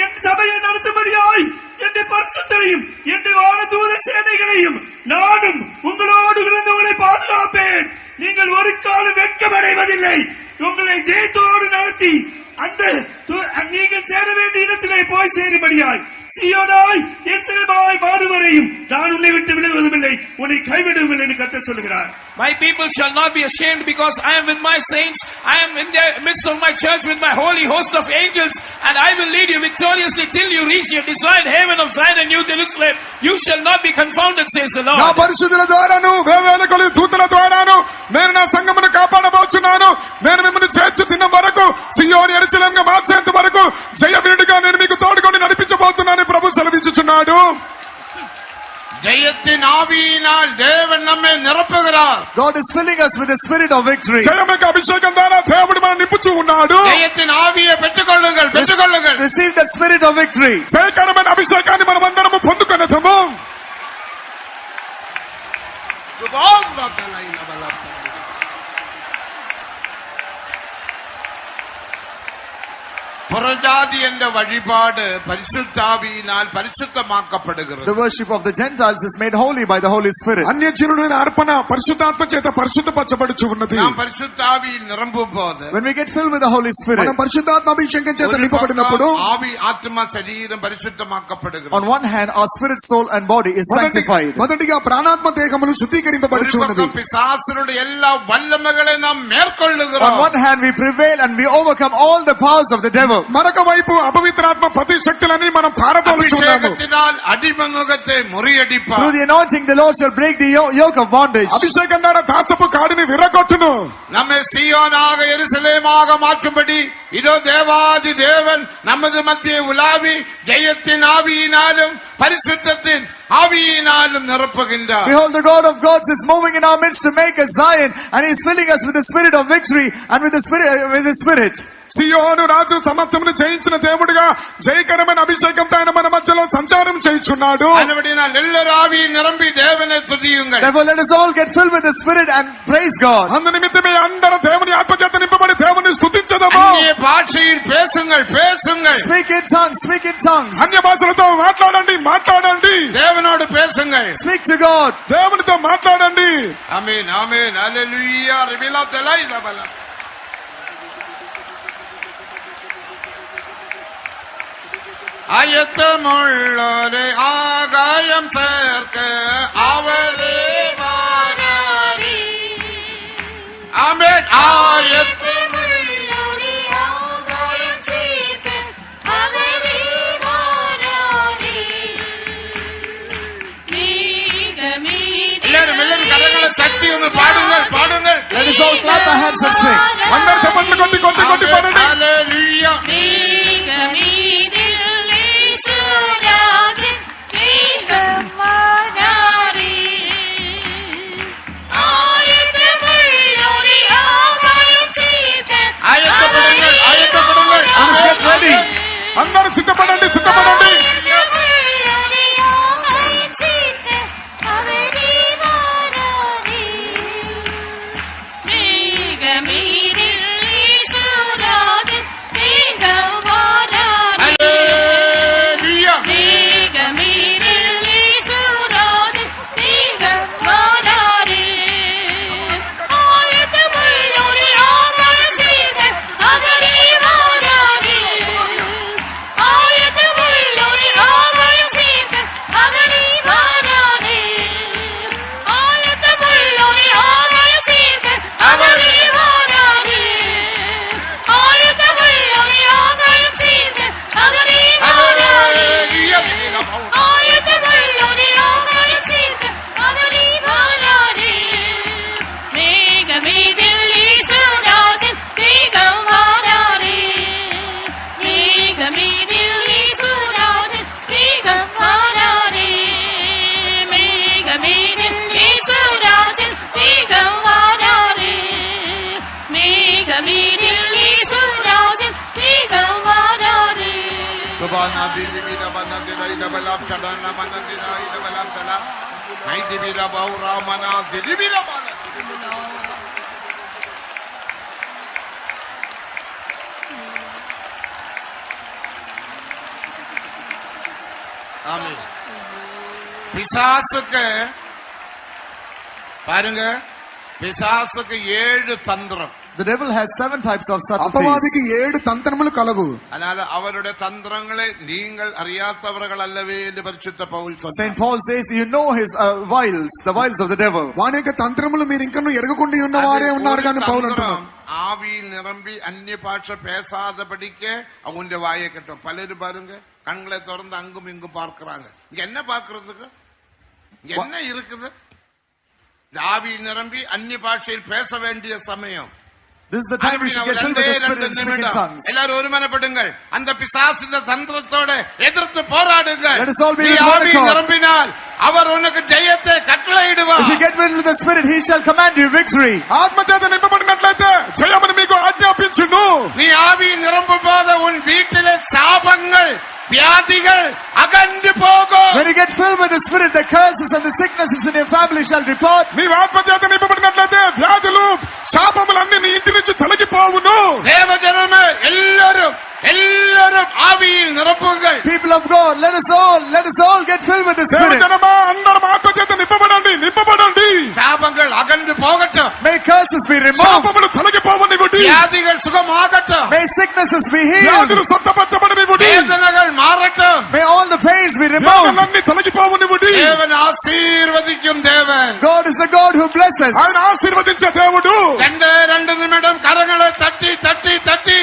என் சபையை நடத்தும்படியாய் என்னுடைய பரிசுத்தரையும் என்னுடைய வானதூத சேனைகளையும் நானும் உங்களோடு இருந்து உங்களை பாதுகாப்பேன். நீங்கள் ஒரு காலம் வெட்கமடைவதில்லை. உங்களை ஜெயத்தோடு நடத்தி அந்த நீங்கள் சேர வேண்டிய இடத்திலே போய் சேரும்படியாய் சீயோனாய் எருசலேமாய் மாறுவரையும் நான் உன்னை விட்டு விலகுவதுமில்லை, உன்னை கைவிடுவதில்லை என்று கர்த்தர் சொல்கிறார். My people shall not be ashamed because I am with my saints. I am in the midst of my church with my holy host of angels, and I will lead you victoriously till you reach your desired haven of Zion and New Jerusalem. You shall not be confounded, says the Lord. నా పరిశుద్ధుల ద్వారాను వేవేల కొలది దూతల ద్వారాను నేను నా సంఘమును కాపాడబోచున్నాను. నేను మిమ్మల్ని చేర్చు తిన్న వరకు సియోను యెరూషలేముగా మార్చేంత వరకు జయవీరుడిగా నేను మీకు తోడుకొని నడిపించబోతున్నాను ప్రభు సెలవించుచున్నాడు. ஜெயத்தின் ஆவியினால் தேவன் நம்மை நிரப்புகிறார். God is filling us with the spirit of victory. జయముకు అభిషేకం ద్వారా దేవుడు మనల్ని నింపుచూ ఉన్నాడు. ஜெயத்தின் ஆவியை பெற்றுக்கொள்ளுங்கள், பெற்றுக்கொள்ளுங்கள். Receive that spirit of victory. జయకరమైన అభిషేకాన్ని మనమందరము పొందుకొనదము. புறஜாதி என்ற வழிபாடு பரிசுத்தாவியினால் பரிசுத்தமாக்கப்படுகிறது. The worship of the Gentiles is made holy by the Holy Spirit. అన్యజనులైన అర్పణ పరిశుద్ధాత్మ చేత పరిశుద్ధపరచబడుచు ఉన్నది. நாம் பரிசுத்தாவியில் நிரம்பும்போது, When we get filled with the Holy Spirit, మనం పరిశుద్ధాత్మ అభిషేకం చేత నింపబడినప్పుడు ஆவி ஆத்மா శరీరం పరిశుద్ధమాக்கப்படுகிறது. on one hand our spirit, soul and body is sanctified. మొదటిగా ప్రాణాత్మ దేహములు శుద్ధీకరింపబడుచు ఉన్నది. பிசாசுடைய எல்லா வல்லமைகளை நாம் மேற்கொள்ளுகிறோம். On one hand we prevail and we overcome all the powers of the devil. మరొక వైపు అపవిత్రాత్మ ప్రతి శక్తులన్నీ మనం పారదోలుచున్నాము. అభిషేకத்தினால் అడిమనుగத்தை ముறிయడిపాர். Through the anointing the Lord shall break the yoke of bondage. అభిషేకం ద్వారా దాసపు కాడిని విరగొట్టును. நம்மை சீயோனாக எருசலேமாக மாற்றும்படி இதோ தேவாதி தேவன் நமது மத்திய உலாவி ஜெயத்தின் ஆவியினாலும் பரிசுத்தத்தின் ஆவியினாலும் நிரப்புகின்றார். Behold, the God of gods is moving in our midst to make us Zion, and he is filling us with the spirit of victory and with the spirit. సియోను రాజు సమస్తమును జయించిన దేవుడిగా జయకరమైన అభిషేకంతో ఆయన మన మధ్యలో సంచారం చేయుచున్నాడు. అన్నబడిனால் எல்லார் ஆவியில் நிரம்பி தேவனை துதியுங்கள். Therefore let us all get filled with the spirit and praise God. అందు నిమిత్తమే అందరూ దేవుని ఆత్మచేత నింపబడి దేవుని స్తుతించదము. అన్య భాషയിൽ பேசுங்கள் பேசுங்கள். Speak in tongues, speak in tongues. అన్య భాషలతో మాట్లాడండి మాట్లాడండి. தேவனோடு பேசுங்கள். Speak to God. దేవునితో మాట్లాడండి. ఆమేన్ ఆమేన్ హల్లెలూయా రివిలాతలై లబల. ஆயத்தமுள்ளோரை ஆகாயம் சேர்க்க அவளே வாராரே. ஆமென். ஆயத்தமுள்ளோரை ஆகாயம் சேர்க்க அவளே வாராரே. எல்லாரும் கரங்களை தட்டி வந்து பாடுங்கள் பாடுங்கள். Let us all clap our hands and sing. అందరూ చప్పట్లు కొట్టి కొట్టి కొట్టి పాడండి. హల్లెలూయా. ஆயத்தப்படுங்கள் ஆயத்தப்படுங்கள். Let us get ready. అందరూ సిద్ధపడండి సిద్ధపడండి. பிசாசுக்கு பாருங்க, பிசாசுக்கு 7 தந்திரம். The devil has 7 types of అపవాదికి subtleties. 7 తంత్రములు కలవు. அதனால அவருடைய தந்திரங்களை நீங்கள் அறியாதவர்கள் அல்லவே என்று பரிசுத்த பவுல் Saint சொன்னார். Paul says you know his wiles, the wiles of the devil. వాని యొక్క తంత్రములు మీరు ఇంకనూ ఎరగకుండా ఉన్నవారే ఉన్నారు కానీ పౌలు అంటున్నాడు. ஆவியில் நிரம்பி அந்நிய பாஷை பேசாதபடிக்க அவனுடைய வாயை கட்டும். பலரும் பாருங்க, கண்களை திறந்து அங்கும் இங்கும் பார்க்கிறாங்க. இங்க என்ன பார்க்கிறதுக்கு, இங்க என்ன இருக்குது? ஆவியில் நிரம்பி அந்நிய பாஷையில் பேச வேண்டிய சமயம். This is the time we should get filled with the Spirit and speak in tongues. எல்லாரும் ஒருமனப்படுங்கள். அந்த பிசாசின் தந்திரத்தோட எதிர்த்து போராடுங்கள். Let us all be நீ in one ஆவியில் accord. நிரம்பினால் அவர் உனக்கு ஜெயத்தை கட்டளையிடுவார். If you get filled with the Spirit, he shall command you victory. ఆత్మచేత నింపబడినట్లయితే జయమును మీకు ఆజ్ఞాపించును. நீ ஆவியில் நிரம்பும் போது உன் வீட்டிலே சாபங்கள் வியாதிகள் அகன்று போகும். When you get filled with the Spirit, the curses and the sicknesses in your family shall depart. నీవు ఆత్మచేత నింపబడినట్లయితే వ్యాధులు శాపములన్నీ నీ ఇంటి నుంచి తొలగిపోవును. தேவஜனமே எல்லாரும் ஆவியில் நிரப்புங்கள். People of God, let us all get filled with the Spirit. దేవజనమా అందరం ఆత్మచేత నింపబడండి. శాపங்கள் అగன்று పోగட்டும். May curses be removed. శాపములు తొలగిపోవనివ్వండి. வியாதிகள் சுகமாகட்டும். May sicknesses be healed. వ్యాధులు స్వస్థపరచబడనివ్వండి. வேதனைகள் மாறட்டும். May all the pains be removed. వ్యాధులన్నీ తొలగిపోవనివ్వండి. தேவன் ஆசீர்வதிக்கும் தேவன். God is the God who blesses. ఆయన ఆశీర్వదించే దేవుడు. 2 நிமிடம் கரங்களை தட்டி தட்டி தட்டி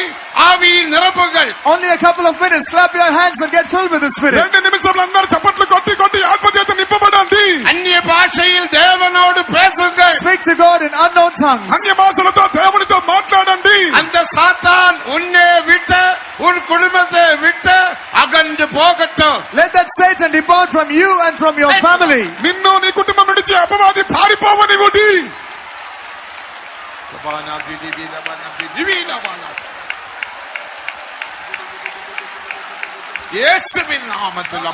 ஆவியில் நிரப்புங்கள். Only a couple of minutes, clap your hands and get filled with the Spirit. 2 నిమిషాలు అందరూ చప్పట్లు కొట్టి కొట్టి ఆత్మచేత నింపబడండి. అన్య భాషയിൽ தேவனோடு பேசுங்கள். Speak to God in unknown tongues. అన్య భాషలతో దేవునితో మాట్లాడండి. அந்த சாத்தான் உன்னை விட்டு உன் குடும்பத்தை விட்டு அகன்று போகட்டும். Let that Satan depart from you and from your family. నిన్ను నీ కుటుంబం నుంచి అపవాది పారిపోవనివ్వండి. இயேசுவின் நாமத்தில்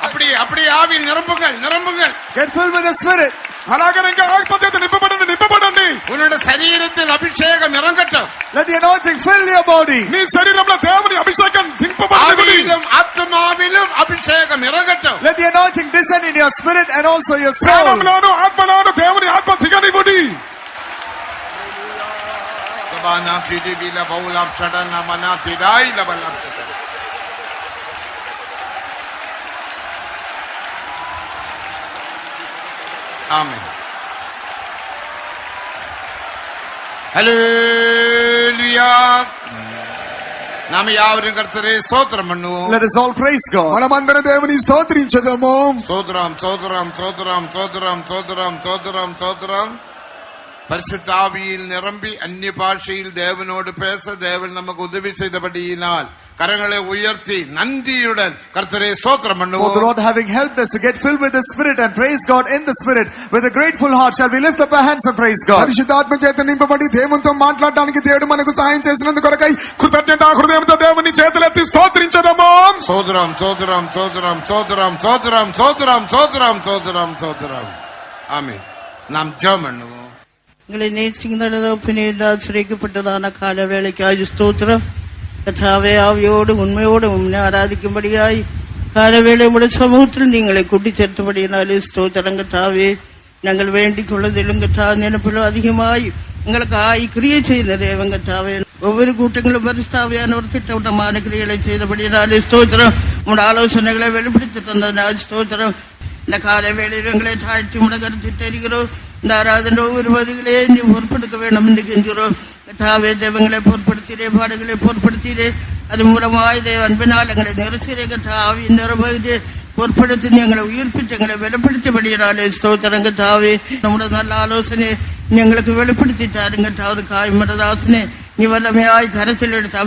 அப்படி ஆவியில் நிரம்புங்கள். Get filled with the Spirit. అలాగే ఇంకా ఆత్మచేత నింపబడండి. உன்னுடைய சரீரத்தில் அபிஷேகம் இறங்கட்டும். Let the anointing fill your body. నీ శరీరంలో దేవుని అభిషేకం దింపబడండి. ஆத்மாவிலும் அபிஷேகம் இறங்கட்டும். Let the anointing descend in your spirit and also your soul. ప్రాణంలోను ఆత్మలోను దేవుని ఆత్మ దిగనివ్వండి. ஆமென். ஹல்லேலூயா. நாம யாவரும் கர்த்தரை ஸ்தோத்திரம் பண்ணுவோம். Let us all praise God. మనమందరం దేవుని స్తోత్రించదము. ஸ்தோத்திரம். பரிசுத்த ஆவியில் நிரம்பி அந்நிய பாஷையில் தேவனோடு பேச தேவன் நமக்கு உதவி செய்தபடியினால் கரங்களை உயர்த்தி நன்றியுடன் கர்த்தரை ஸ்தோத்திரம் பண்ணுவோம். For the Lord having helped us to get filled with the Spirit and praise God in the Spirit, with a grateful heart shall we lift up our hands and praise God. పరిశుద్ధాత్మ చేత నింపబడి దేవునితో మాట్లాడడానికి దేవుడు మనకు సహాయం చేసినందుకు కొరకై కృతజ్ఞత హృదయంతో దేవుని చేతులెత్తి స్తోత్రించదము. சோதரம். ஆமென். நாம் ஜெபம் பண்ணுவோம். எங்களை நேசிக்கிறதோ சிறைக்கப்பட்டதான கால வேளைக்காய் ஸ்தோத்திரம். கர்த்தாவே, ஆவியோடு உண்மையோடு உண்மை ஆராதிக்கும்படியாய் காலவேளை உடைய சமூகத்தில் நீங்களை கூட்டி சேர்த்தபடியினாலே ஸ்தோத்திரம். கர்த்தாவே, நாங்கள் வேண்டிக் கொள்வதிலும் நினைப்பிலும் அதிகமாய் எங்களுக்கு கிரியை செய்த தேவன். கர்த்தாவே, ஒவ்வொரு கூட்டங்களும் பரிசுத்தாவியானவர் திட்டவட்டமான கிரியைகளை செய்தபடியினாலே ஸ்தோத்திரம். உங்களோட ஆலோசனைகளை வெளிப்படுத்தி தந்தனால் ஸ்தோத்திரம். இந்த கால வேளையில் எங்களை தாழ்த்தி முடகருத்து தெரிகிறோம். இந்த ஆராதனை ஒவ்வொரு பதிகளே நீ பொறுப்படுத்த வேண்டும் என்று கெஞ்சுகிறோம். கர்த்தாவே, தேவங்களை பொறுப்படுத்திலே, பாடுகளை பொறுப்படுத்திலே, அது மூலமாய் தேவ அன்பினால் எங்களை நிறுத்திலே. கர்த்தாவே, நிரபகுதி பொறுப்படுத்தி எங்களை உயிர்ப்பித்து எங்களை வெளிப்படுத்திபடியாலே ஸ்தோத்திரம். கர்த்தாவே, நம்முடைய நல்ல ஆலோசனை எங்களுக்கு வெளிப்படுத்தி தாருங்க. கர்த்தாவே, காய்மரதாசனே நீ வல்லமையாய் கரத்தில் எடுத்து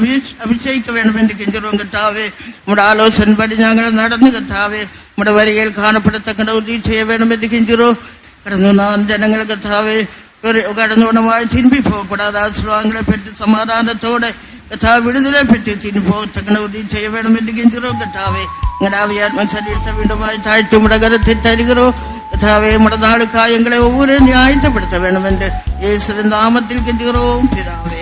அபிஷேகிக்க வேண்டும் என்று கெஞ்சுகிறோம். கர்த்தாவே, உங்களுடைய ஆலோசனைப்படி நாங்கள் நடந்து கர்த்தாவே உங்களுடைய வரிகள் காணப்படத்தக்க உதவி செய்ய வேண்டும் என்று கெஞ்சுகிறோம். கடந்த நான் ஜனங்களுக்கு கர்த்தாவே கடந்த உணவாய் திரும்பி போகக்கூடாது. ஆசீர்வாதங்களை பெற்று சமாதானத்தோட கர்த்தாவே விடுதலை பெற்று திரும்பி போகத்தக்க உதவி செய்ய வேண்டும் என்று கெஞ்சுகிறோம். கர்த்தாவே, எங்களாவியாத்ம சரீரத்தை வீண்டுமாய் தாழ்த்தி முடகரத்தை தருகிறோம். கர்த்தாவே, முட நாளுக்காய் எங்களை ஒவ்வொரு நியாயத்தைப்படுத்த வேண்டும் என்று இயேசுவின் நாமத்தில் கெஞ்சுகிறோம் பிதாவே.